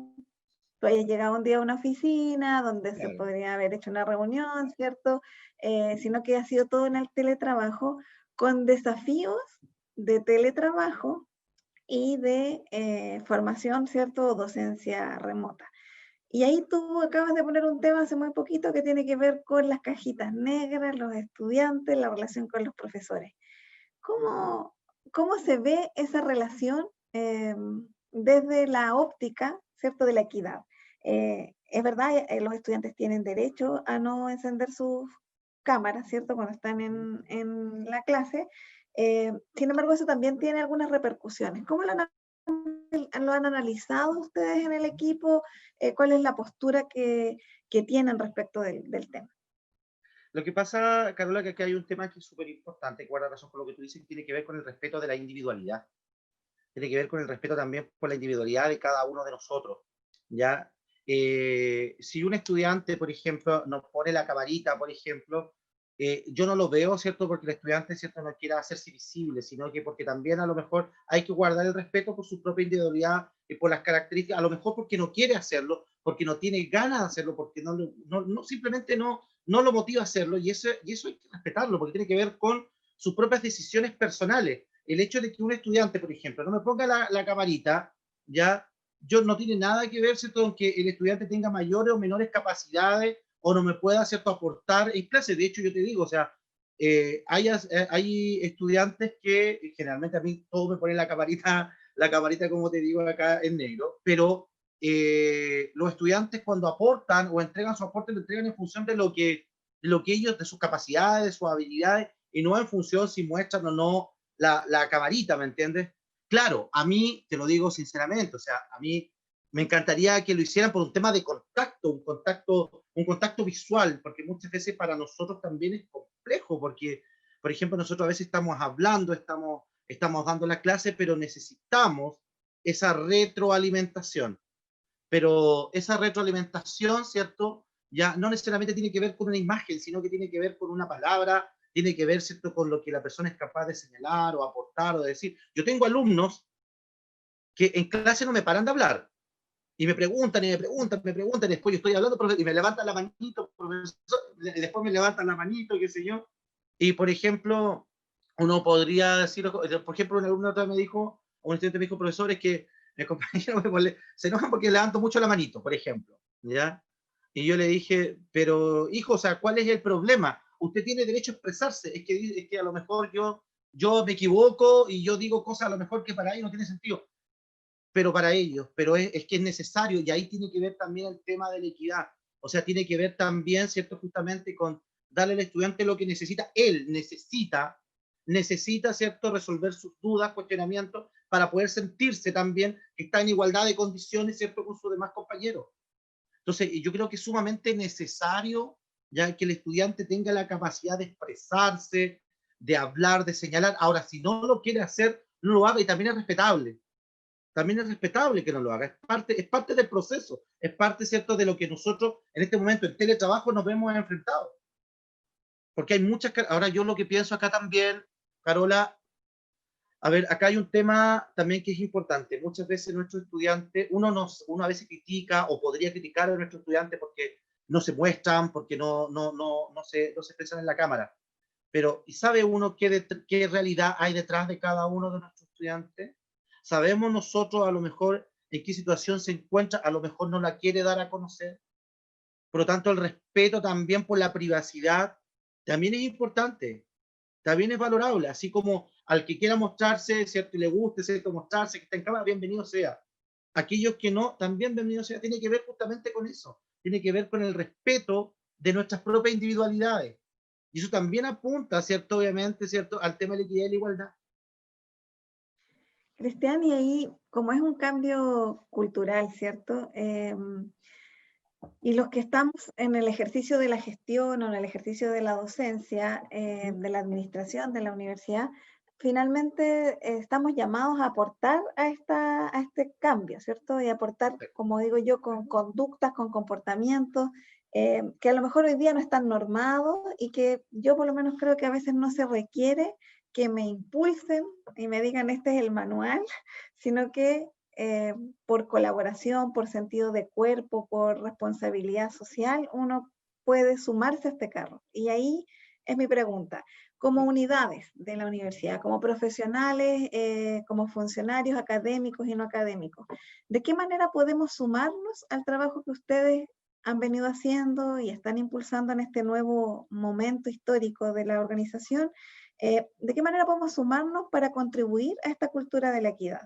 tú hayas llegado un día a una oficina donde se Claro. podría haber hecho una reunión, ¿cierto? Sino que ha sido todo en el teletrabajo con desafíos de teletrabajo y de formación, ¿cierto? O docencia remota. Y ahí tú acabas de poner un tema hace muy poquito que tiene que ver con las cajitas negras, los estudiantes, la relación con los profesores. ¿Cómo, cómo se ve esa relación desde la óptica, ¿cierto?, de la equidad? Es verdad, los estudiantes tienen derecho a no encender sus cámaras, ¿cierto?, cuando están en la clase. Sin embargo, eso también tiene algunas repercusiones. ¿Cómo lo han analizado ustedes en el equipo? ¿Cuál es la postura que tienen respecto del tema? Lo que pasa, Carola, que aquí hay un tema que es súper importante, guarda razón con lo que tú dices, que tiene que ver con el respeto de la individualidad. Tiene que ver con el respeto también por la individualidad de cada uno de nosotros, ¿ya? Si un estudiante, por ejemplo, nos pone la camarita, por ejemplo, yo no lo veo, ¿cierto? Porque el estudiante, ¿cierto?, no quiera hacerse visible, sino que porque también a lo mejor hay que guardar el respeto por su propia individualidad y por las características, a lo mejor porque no quiere hacerlo, porque no tiene ganas de hacerlo, porque simplemente no lo motiva a hacerlo, y eso hay que respetarlo, porque tiene que ver con sus propias decisiones personales. El hecho de que un estudiante, por ejemplo, no me ponga la camarita, ya, yo no tiene nada que ver, ¿cierto?, con que el estudiante tenga mayores o menores capacidades o no me pueda, ¿cierto?, aportar en clase. De hecho, yo te digo, o sea, hay estudiantes que generalmente a mí todos me ponen la camarita, como te digo, acá en negro, pero los estudiantes cuando aportan o entregan su aporte, lo entregan en función de lo que ellos, de sus capacidades, de sus habilidades, y no en función si muestran o no la camarita, ¿me entiendes? Claro, a mí, te lo digo sinceramente, o sea, a mí me encantaría que lo hicieran por un tema de contacto, un contacto visual, porque muchas veces para nosotros también es complejo, porque, por ejemplo, nosotros a veces estamos hablando, estamos dando la clase, pero necesitamos esa retroalimentación. Pero esa retroalimentación, ¿cierto? Ya no necesariamente tiene que ver con una imagen, sino que tiene que ver con una palabra, tiene que ver, ¿cierto?, con lo que la persona es capaz de señalar o aportar o de decir. Yo tengo alumnos que en clase no me paran de hablar y me preguntan y me preguntan, y después yo estoy hablando y me levantan la manito, profesor, y después me levantan la manito, qué sé yo. Y por ejemplo, uno podría decir, por ejemplo, un alumno otra vez me dijo, o un estudiante me dijo, profesor, es que el compañero se enoja porque levanto mucho la manito, por ejemplo, ¿ya? Y yo le dije, pero hijo, o sea, ¿cuál es el problema? usted tiene derecho a expresarse, es que a lo mejor yo me equivoco y yo digo cosas a lo mejor que para ellos no tiene sentido, pero para ellos, pero es que es necesario, y ahí tiene que ver también el tema de la equidad, o sea, tiene que ver también, ¿cierto? Justamente con darle al estudiante lo que necesita, él necesita, ¿cierto? Resolver sus dudas, cuestionamientos, para poder sentirse también que está en igualdad de condiciones, ¿cierto? Con sus demás compañeros. Entonces, yo creo que es sumamente necesario ya que el estudiante tenga la capacidad de expresarse, de hablar, de señalar. Ahora, si no lo quiere hacer, no lo haga, y también es respetable. También es respetable que no lo haga. Es parte del proceso. Es parte, ¿cierto?, de lo que nosotros en este momento en teletrabajo nos vemos enfrentados. Porque hay muchas... Ahora yo lo que pienso acá también, Carola, a ver, acá hay un tema también que es importante. Muchas veces nuestros estudiantes, uno a veces critica o podría criticar a nuestros estudiantes porque no se muestran, porque no se expresan en la cámara. Pero, ¿y sabe uno qué realidad hay detrás de cada uno de nuestros estudiantes? ¿Sabemos nosotros a lo mejor en qué situación se encuentra? A lo mejor no la quiere dar a conocer. Por lo tanto, el respeto también por la privacidad también es importante, también es valorable, así como al que quiera mostrarse, ¿cierto? Y le guste, ¿cierto? Mostrarse, que está en cámara, bienvenido sea. Aquellos que no, también bienvenido sea. Tiene que ver justamente con eso, tiene que ver con el respeto de nuestras propias individualidades. Y eso también apunta, ¿cierto? Obviamente, ¿cierto? Al tema de la equidad y la igualdad. Cristian, y ahí, como es un cambio cultural, ¿cierto? Y los que estamos en el ejercicio de la gestión o en el ejercicio de la docencia, de la administración de la universidad, finalmente estamos llamados a aportar a este cambio, ¿cierto? Y aportar, como digo yo, con conductas, con comportamientos, que a lo mejor hoy día no están normados y que yo por lo menos creo que a veces no se requiere que me impulsen y me digan este es el manual, sino que por colaboración, por sentido de cuerpo, por responsabilidad social, uno puede sumarse a este carro. Y ahí es mi pregunta. Como unidades de la universidad, como profesionales, como funcionarios académicos y no académicos, ¿de qué manera podemos sumarnos al trabajo que ustedes han venido haciendo y están impulsando en este nuevo momento histórico de la organización? ¿De qué manera podemos sumarnos para contribuir a esta cultura de la equidad?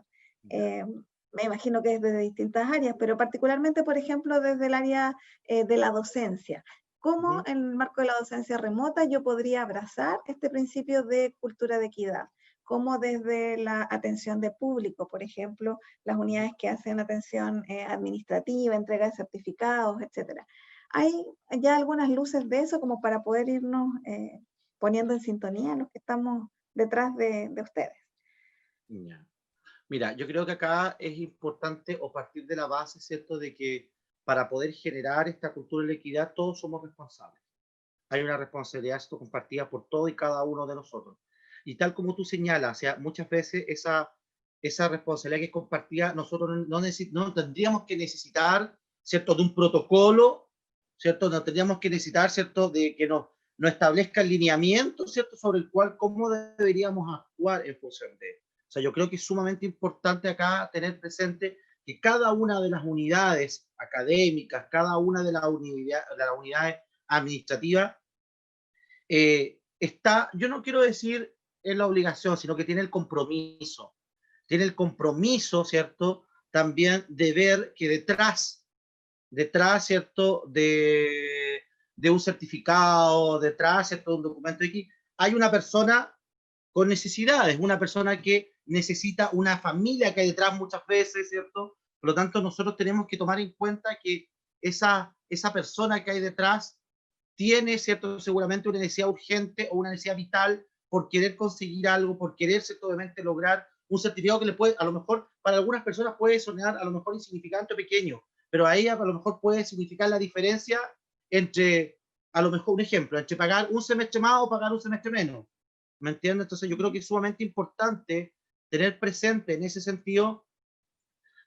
Me imagino que es desde distintas áreas, pero particularmente, por ejemplo, desde el área de la docencia. ¿Cómo en el marco de la docencia remota yo podría abrazar este principio de cultura de equidad? ¿Cómo desde la atención de público, por ejemplo, las unidades que hacen atención administrativa, entrega de certificados, etcétera? ¿Hay ya algunas luces de eso como para poder irnos poniendo en sintonía los que estamos detrás de ustedes? Ya. Mira, yo creo que acá es importante o partir de la base, ¿cierto?, de que para poder generar esta cultura de la equidad todos somos responsables. Hay una responsabilidad esto compartida por todo y cada uno de nosotros. Y tal como tú señalas, o sea, muchas veces esa responsabilidad que es compartida, nosotros no tendríamos que necesitar, ¿cierto?, de un protocolo, ¿cierto? No tendríamos que necesitar, ¿cierto?, de que nos establezca el lineamiento, ¿cierto?, sobre el cual cómo deberíamos actuar en función de. O sea, yo creo que es sumamente importante acá tener presente que cada una de las unidades académicas, cada una de las unidades administrativas, está, yo no quiero decir en la obligación, sino que tiene el compromiso, ¿cierto? También de ver que detrás, ¿cierto? De un certificado, detrás, ¿cierto? De un documento X, hay una persona con necesidades, una persona que necesita una familia que hay detrás muchas veces, ¿cierto? Por lo tanto, nosotros tenemos que tomar en cuenta que esa persona que hay detrás tiene, ¿cierto?, seguramente una necesidad urgente o una necesidad vital por querer conseguir algo, por querer, ¿cierto?, obviamente lograr un certificado que le puede, a lo mejor, para algunas personas puede sonar a lo mejor insignificante o pequeño, pero a ella a lo mejor puede significar la diferencia entre, a lo mejor, un ejemplo, entre pagar un semestre más o pagar un semestre menos. ¿Me entiendes? Entonces yo creo que es sumamente importante tener presente en ese sentido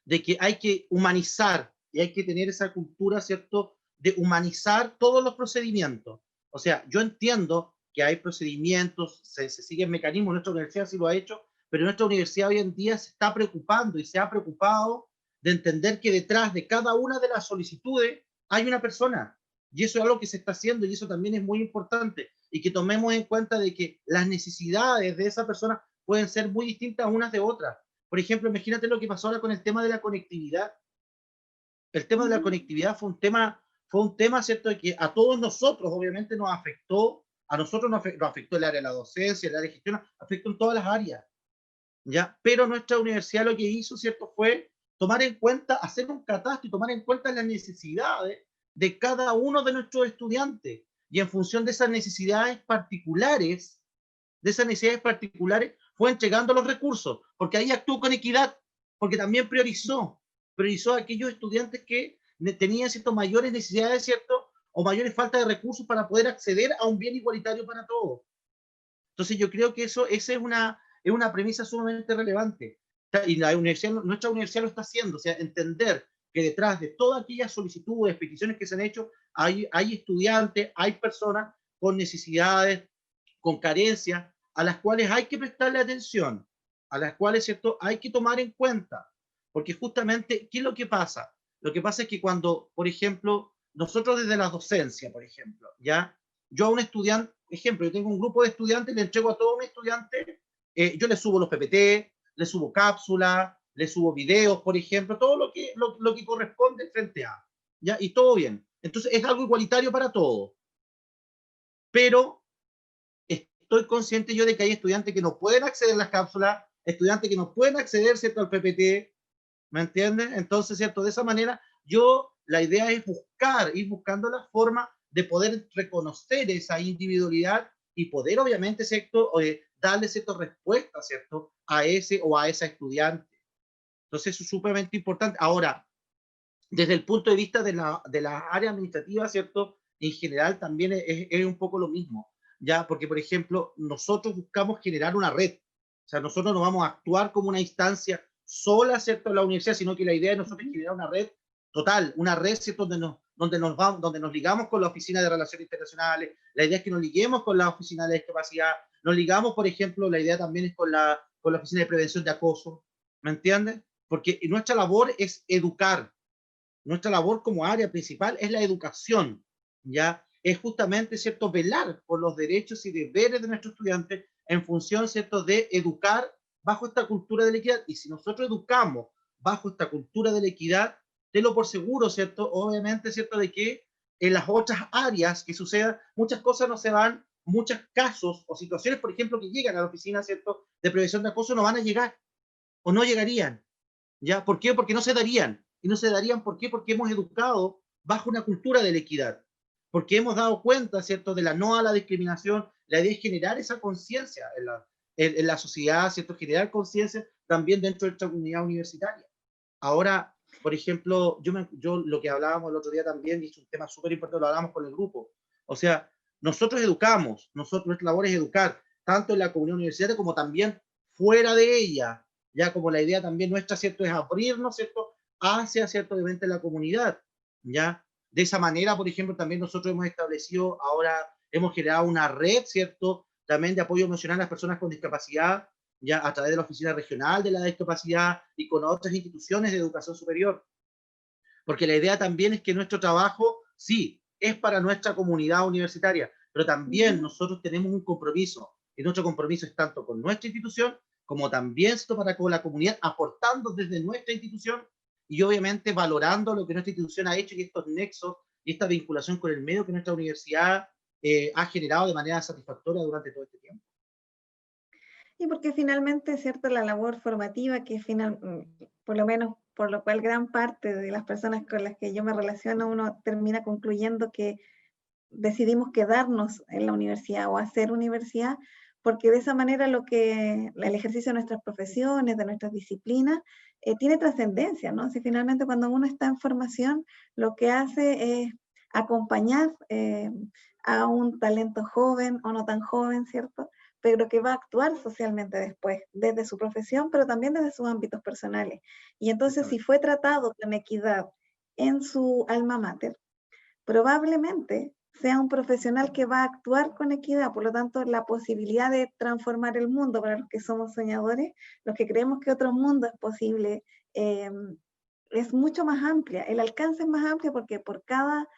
de que hay que humanizar y hay que tener esa cultura, ¿cierto?, de humanizar todos los procedimientos. O sea, yo entiendo que hay procedimientos, se siguen mecanismos, nuestra universidad sí lo ha hecho, pero nuestra universidad hoy en día se está preocupando y se ha preocupado de entender que detrás de cada una de las solicitudes hay una persona. Y eso es algo que se está haciendo y eso también es muy importante. Y que tomemos en cuenta de que las necesidades de esa persona pueden ser muy distintas unas de otras. Por ejemplo, imagínate lo que pasó ahora con el tema de la conectividad. El tema de la Ujú. conectividad fue un tema, ¿cierto?, de que a todos nosotros obviamente nos afectó, a nosotros nos afectó el área de la docencia, el área de gestión, afectó en todas las áreas, ¿ya? Pero nuestra universidad lo que hizo, ¿cierto?, fue tomar en cuenta, hacer un catastro y tomar en cuenta las necesidades de cada uno de nuestros estudiantes. Y en función de esas necesidades particulares, fue entregando los recursos, porque ahí actuó con equidad, porque también priorizó a aquellos estudiantes que tenían ciertas mayores necesidades, ¿cierto? O mayores faltas de recursos para poder acceder a un bien igualitario para todos. Entonces yo creo que esa es una premisa sumamente relevante. Y nuestra universidad lo está haciendo, o sea, entender que detrás de todas aquellas solicitudes, peticiones que se han hecho, hay estudiantes, hay personas con necesidades, con carencias, a las cuales hay que prestarle atención, a las cuales, ¿cierto?, hay que tomar en cuenta. Porque justamente, ¿qué es lo que pasa? Lo que pasa es que cuando, por ejemplo, nosotros desde la docencia, por ejemplo, ¿ya? Yo a un estudiante, ejemplo, yo tengo un grupo de estudiantes, le entrego a todos mis estudiantes, yo les subo los PPT, les subo cápsulas, les subo videos, por ejemplo, todo lo que corresponde frente a, ¿ya? Y todo bien. Entonces es algo igualitario para todos. Pero estoy consciente yo de que hay estudiantes que no pueden acceder a las cápsulas, estudiantes que no pueden acceder, ¿cierto?, al PPT, ¿me entienden? Entonces, ¿cierto? De esa manera, la idea es ir buscando la forma de poder reconocer esa individualidad y poder, obviamente, ¿cierto?, darle cierta respuesta, ¿cierto?, a ese o a esa estudiante. Entonces, eso es sumamente importante. Ahora, desde el punto de vista de la área administrativa, ¿cierto? En general también es un poco lo mismo, ¿ya? Porque, por ejemplo, nosotros buscamos generar una red. O sea, nosotros no vamos a actuar como una instancia sola, ¿cierto?, en la universidad, sino que la idea de nosotros es generar una red total, una red, ¿cierto?, donde nos ligamos con la Oficina de Relaciones Internacionales, la idea es que nos liguemos con la Oficina de Discapacidad, nos ligamos, por ejemplo, la idea también es con la Oficina de Prevención de Acoso, ¿me entiendes? Porque nuestra labor es educar, nuestra labor como área principal es la educación, ¿ya? Es justamente, ¿cierto?, velar por los derechos y deberes de nuestros estudiantes en función, ¿cierto?, de educar bajo esta cultura de la equidad. Y si nosotros educamos bajo esta cultura de la equidad, tenlo por seguro, ¿cierto?, obviamente, ¿cierto?, de que en las otras áreas que sucedan, muchas cosas no se van, muchos casos o situaciones, por ejemplo, que llegan a la oficina, ¿cierto?, de prevención de acoso, no van a llegar o no llegarían. ¿Ya? ¿Por qué? Porque no se darían. Y no se darían, ¿por qué? Porque hemos educado bajo una cultura de la equidad. Porque hemos dado cuenta, ¿cierto?, de la no a la discriminación. La idea es generar esa conciencia en la sociedad, ¿cierto? Generar conciencia también dentro de nuestra comunidad universitaria. Ahora, por ejemplo, yo lo que hablábamos el otro día también, y es un tema súper importante, lo hablamos con el grupo. O sea, nosotros educamos, nuestra labor es educar, tanto en la comunidad universitaria como también fuera de ella. Ya como la idea también nuestra, ¿cierto?, es abrirnos, ¿cierto?, hacia, ¿cierto?, obviamente la comunidad. Ya, de esa manera, por ejemplo, también nosotros hemos establecido, ahora hemos generado una red, ¿cierto?, también de apoyo emocional a las personas con discapacidad, ya a través de la Oficina Regional de la Discapacidad y con otras instituciones de educación superior. Porque la idea también es que nuestro trabajo, sí, es para nuestra comunidad universitaria, pero también Ujú. nosotros tenemos un compromiso, y nuestro compromiso es tanto con nuestra institución, como también esto para con la comunidad, aportando desde nuestra institución y obviamente valorando lo que nuestra institución ha hecho y estos nexos y esta vinculación con el medio que nuestra universidad ha generado de manera satisfactoria durante todo este tiempo. Y porque finalmente, ¿cierto? La labor formativa que por lo menos por lo cual gran parte de las personas con las que yo me relaciono, uno termina concluyendo que decidimos quedarnos en la universidad o hacer universidad, porque de esa manera el ejercicio de nuestras profesiones, de nuestras disciplinas, tiene trascendencia, ¿no? Si finalmente cuando uno está en formación, lo que hace es acompañar a un talento joven o no tan joven, ¿cierto? Pero que va a actuar socialmente después, desde su profesión, pero también desde sus ámbitos personales. Y entonces, si Justamente. fue tratado con equidad en su alma mater, probablemente sea un profesional que va a actuar con equidad, por lo tanto, la posibilidad de transformar el mundo para los que somos soñadores, los que creemos que otro mundo es posible, es mucho más amplia. El alcance es más amplio porque por cada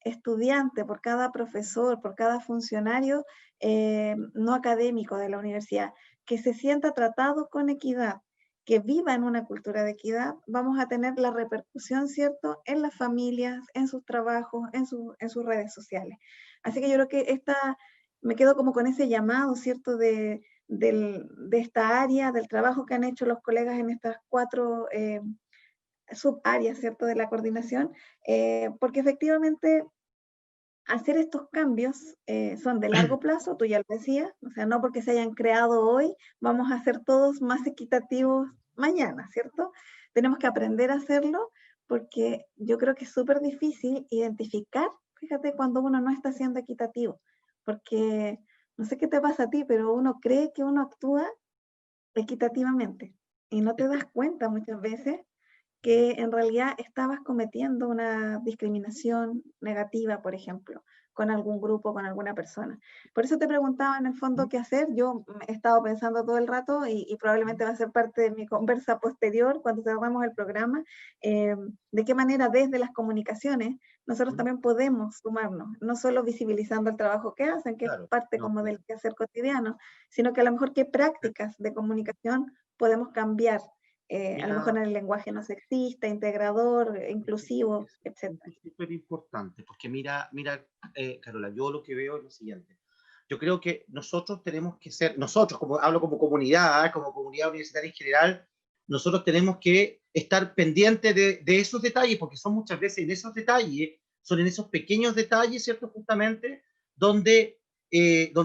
estudiante, por cada profesor, por cada funcionario no académico de la universidad, que se sienta tratado con equidad, que viva en una cultura de equidad, vamos a tener la repercusión, ¿cierto?, en las familias, en sus trabajos, en sus redes sociales. Así que yo creo que me quedo como con ese llamado, ¿cierto?, de esta área, del trabajo que han hecho los colegas en estas 4 subáreas, ¿cierto?, de la coordinación, porque efectivamente hacer estos cambios son de largo plazo, tú ya lo decías, o sea, no porque se hayan creado hoy, vamos a ser todos más equitativos mañana, ¿cierto? Tenemos que aprender a hacerlo porque yo creo que es súper difícil identificar, fíjate, cuando uno no está siendo equitativo, porque no sé qué te pasa a ti, pero uno cree que uno actúa equitativamente y no te das cuenta muchas veces que en realidad estabas cometiendo una discriminación negativa, por ejemplo, con algún grupo, con alguna persona. Por eso te preguntaba en el fondo qué hacer. Yo he estado pensando todo el rato y probablemente va a ser parte de mi conversa posterior cuando cerramos el programa, de qué manera desde las comunicaciones nosotros también podemos sumarnos, no solo visibilizando el trabajo que hacen, que es Claro, parte no, como del quehacer cotidiano, sino que a lo mejor qué prácticas de comunicación podemos cambiar a lo mejor mira, en el lenguaje no sexista, integrador, inclusivo, es un etc. punto súper importante, porque mira, Carola, yo lo que veo es lo siguiente. Yo creo que nosotros tenemos que ser, nosotros, como hablo como comunidad universitaria en general, nosotros tenemos que estar pendientes de esos detalles, porque son muchas veces en esos detalles, son en esos pequeños detalles, ¿cierto? Justamente, donde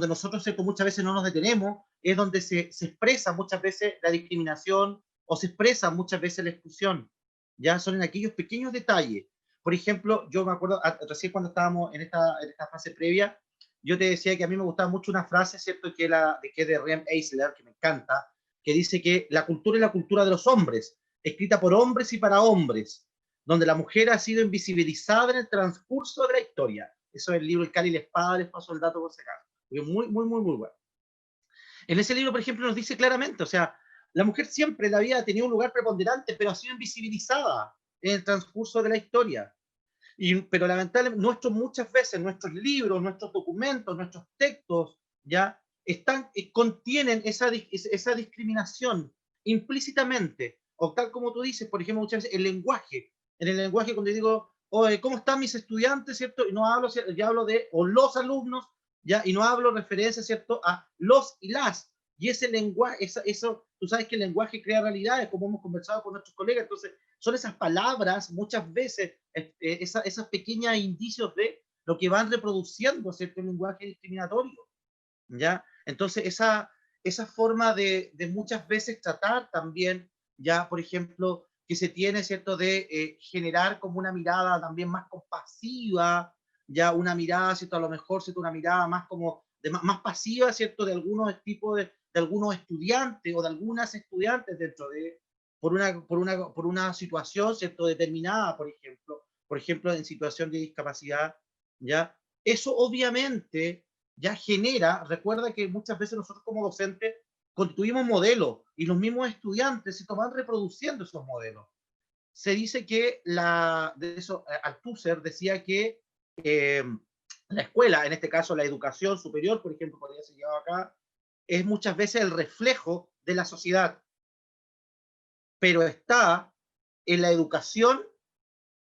nosotros, ¿cierto? Muchas veces no nos detenemos, es donde se expresa muchas veces la discriminación o se expresa muchas veces la exclusión. Ya son en aquellos pequeños detalles. Por ejemplo, yo me acuerdo, recién cuando estábamos en esta fase previa, yo te decía que a mí me gustaba mucho una frase, ¿cierto? Que es de Rem Eisler, que me encanta, que dice que la cultura es la cultura de los hombres, escrita por hombres y para hombres, donde la mujer ha sido invisibilizada en el transcurso de la historia. Eso es el libro El Cali y la Espada, les paso el dato por si acaso. Muy, muy, muy, muy bueno. En ese libro, por ejemplo, nos dice claramente, o sea, la mujer siempre en la vida ha tenido un lugar preponderante, pero ha sido invisibilizada en el transcurso de la historia. Pero lamentablemente, muchas veces nuestros libros, nuestros documentos, nuestros textos, ya contienen esa discriminación implícitamente. O tal como tú dices, por ejemplo, muchas veces el lenguaje. En el lenguaje, cuando yo digo, oye, ¿cómo están mis estudiantes? ¿Cierto? Y no hablo, ya hablo de, o los alumnos, ¿ya? Y no hablo referencia, ¿cierto? A los y las. Y ese lenguaje, eso, tú sabes que el lenguaje crea realidades, como hemos conversado con nuestros colegas. Entonces, son esas palabras, muchas veces, esas pequeños indicios de lo que van reproduciendo, ¿cierto? El lenguaje discriminatorio, ¿ya? Entonces, esa forma de muchas veces tratar también, ya, por ejemplo, que se tiene, ¿cierto? De generar como una mirada también más compasiva, ya una mirada, ¿cierto? A lo mejor, ¿cierto? Una mirada más como, más pasiva, ¿cierto? De algunos tipos de algunos estudiantes o de algunas estudiantes dentro de, por una situación, ¿cierto? Determinada, por ejemplo, en situación de discapacidad, ¿ya? Eso obviamente ya genera, recuerda que muchas veces nosotros como docentes constituimos modelos y los mismos estudiantes se van reproduciendo esos modelos. Se dice que de eso, Althusser decía que la escuela, en este caso la educación superior, por ejemplo, podría ser llevado acá, es muchas veces el reflejo de la sociedad, pero está en la educación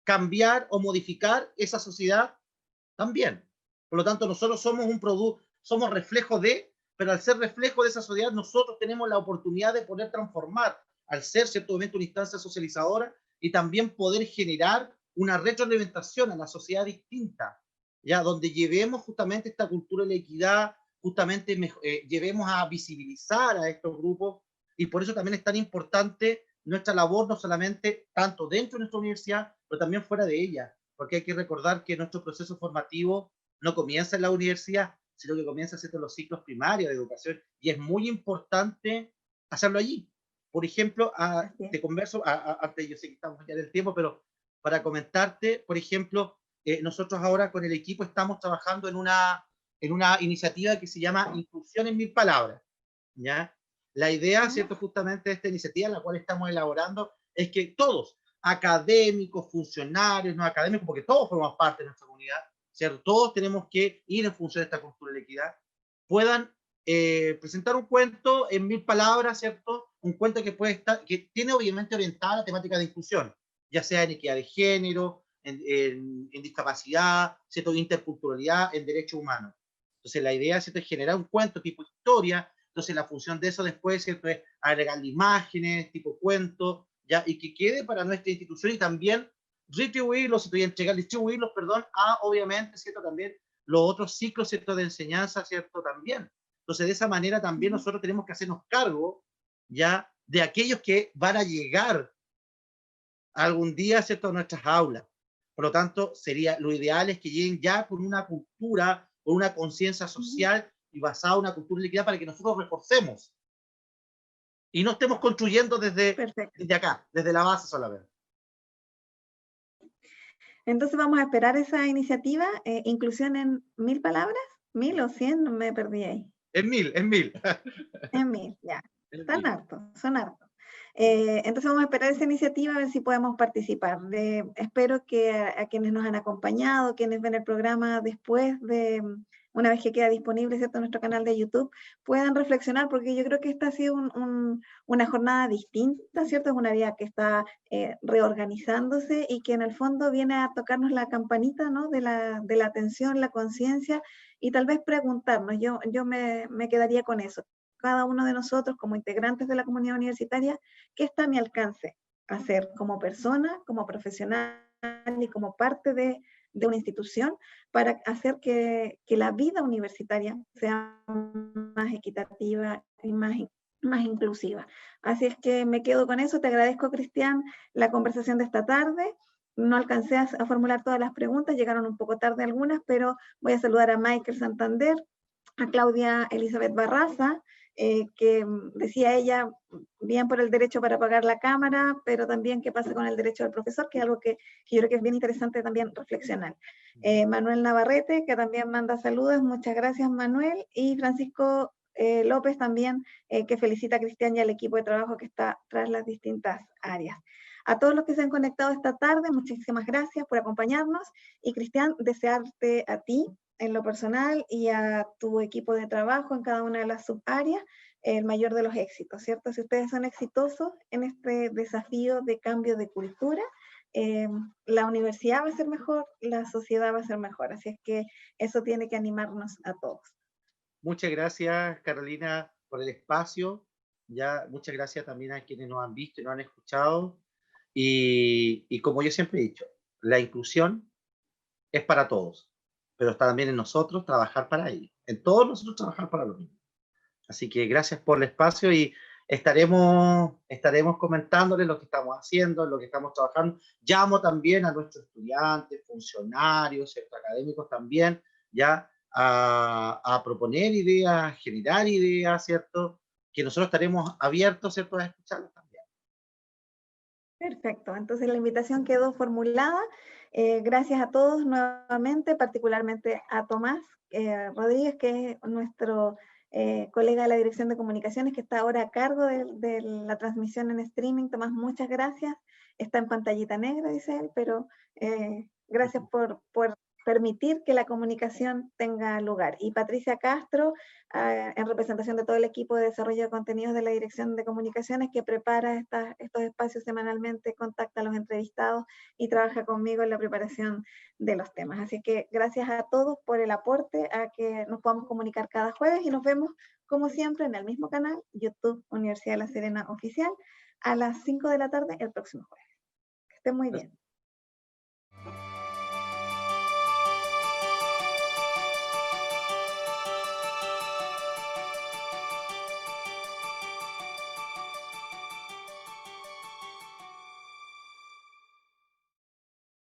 cambiar o modificar esa sociedad también. Por lo tanto, nosotros somos un producto, somos reflejo de, pero al ser reflejo de esa sociedad, nosotros tenemos la oportunidad de poder transformar, al ser ciertamente una instancia socializadora, y también poder generar una retroalimentación a la sociedad distinta, ya donde llevemos justamente esta cultura de la equidad, justamente llevemos a visibilizar a estos grupos, y por eso también es tan importante nuestra labor, no solamente tanto dentro de nuestra universidad, pero también fuera de ella, porque hay que recordar que nuestro proceso formativo no comienza en la universidad, sino que comienza en los ciclos primarios de educación, y es muy importante hacerlo allí. Por ejemplo, Así es. te converso, antes yo sé que estamos ya en el tiempo, pero para comentarte, por ejemplo, nosotros ahora con el equipo estamos trabajando en una iniciativa que se llama Inclusión en 1000 palabras, ¿ya? La idea, ¿Ya? ¿cierto? Justamente de esta iniciativa, la cual estamos elaborando, es que todos, académicos, funcionarios, no académicos, porque todos formamos parte de nuestra comunidad, ¿cierto? Todos tenemos que ir en función de esta cultura de la equidad, puedan presentar un cuento en 1000 palabras, ¿cierto? Un cuento que puede estar, que tiene obviamente orientada la temática de inclusión, ya sea en equidad de género, en discapacidad, ¿cierto? Interculturalidad, en derechos humanos. Entonces la idea, ¿cierto?, es generar un cuento tipo historia. Entonces la función de eso después, ¿cierto?, es agregarle imágenes, tipo cuento, ¿ya? Y que quede para nuestra institución y también retribuirlos, distribuirlos, perdón, a obviamente, ¿cierto?, también los otros ciclos, ¿cierto?, de enseñanza, ¿cierto?, también. Entonces, de esa manera también nosotros tenemos que hacernos cargo, ya, de aquellos que van a llegar algún día, ¿cierto?, a nuestras aulas. Por lo tanto, sería, lo ideal es que lleguen ya con una cultura, con una conciencia social y basada en una cultura de equidad para que nosotros reforcemos y no estemos construyendo Perfecto. desde acá, desde la base solamente. Entonces vamos a esperar esa iniciativa, inclusión en 1000 palabras, 1000 o 100, me perdí ahí. En 1000, en 1000. En 1000, ya. En Son 1000. hartos, son hartos. Entonces vamos a esperar esa iniciativa a ver si podemos participar. Espero que a quienes nos han acompañado, quienes ven el programa después de, una vez que queda disponible, ¿cierto?, en nuestro canal de YouTube, puedan reflexionar, porque yo creo que esta ha sido una jornada distinta, ¿cierto? Es una vida que está reorganizándose y que en el fondo viene a tocarnos la campanita, ¿no?, de la atención, la conciencia, y tal vez preguntarnos. Yo me quedaría con eso. Cada uno de nosotros como integrantes de la comunidad universitaria, ¿qué está a mi alcance hacer como persona, como profesional y como parte de una institución para hacer que la vida universitaria sea más equitativa y más inclusiva? Así es que me quedo con eso. Te agradezco, Cristian, la conversación de esta tarde. No alcancé a formular todas las preguntas, llegaron un poco tarde algunas, pero voy a saludar a Michael Santander, a Claudia Elizabeth Barraza, que decía ella, bien por el derecho para pagar la cámara, pero también qué pasa con el derecho del profesor, que es algo que yo creo que es bien interesante también reflexionar. Manuel Navarrete, que también manda saludos, muchas gracias, Manuel, y Francisco López también, que felicita a Cristian y al equipo de trabajo que está tras las distintas áreas. A todos los que se han conectado esta tarde, muchísimas gracias por acompañarnos, y Cristian, desearte a ti en lo personal y a tu equipo de trabajo en cada una de las subáreas el mayor de los éxitos, ¿cierto? Si ustedes son exitosos en este desafío de cambio de cultura, la universidad va a ser mejor, la sociedad va a ser mejor, así es que eso tiene que animarnos a todos. Muchas gracias, Carolina, por el espacio. Ya, muchas gracias también a quienes nos han visto y nos han escuchado. Y como yo siempre he dicho, la inclusión es para todos, pero está también en nosotros trabajar para ello, en todos nosotros trabajar para lo mismo. Así que gracias por el espacio y estaremos comentándoles lo que estamos haciendo, lo que estamos trabajando. Llamo también a nuestros estudiantes, funcionarios, ¿cierto?, académicos también, ya a proponer ideas, generar ideas, ¿cierto?, que nosotros estaremos abiertos, ¿cierto?, a escucharlos también. Perfecto, entonces la invitación quedó formulada. Gracias a todos nuevamente, particularmente a Tomás Rodríguez, que es nuestro colega de la Dirección de Comunicaciones, que está ahora a cargo de la transmisión en streaming. Tomás, muchas gracias. Está en pantallita negra, dice él, pero gracias por permitir que la comunicación tenga lugar. Y Patricia Castro, en representación de todo el equipo de desarrollo de contenidos de la Dirección de Comunicaciones, que prepara estos espacios semanalmente, contacta a los entrevistados y trabaja conmigo en la preparación de los temas. Así que gracias a todos por el aporte, a que nos podamos comunicar cada jueves, y nos vemos como siempre en el mismo canal, YouTube Universidad de La Serena Oficial, a las 5 de la tarde el próximo jueves. Que estén muy bien.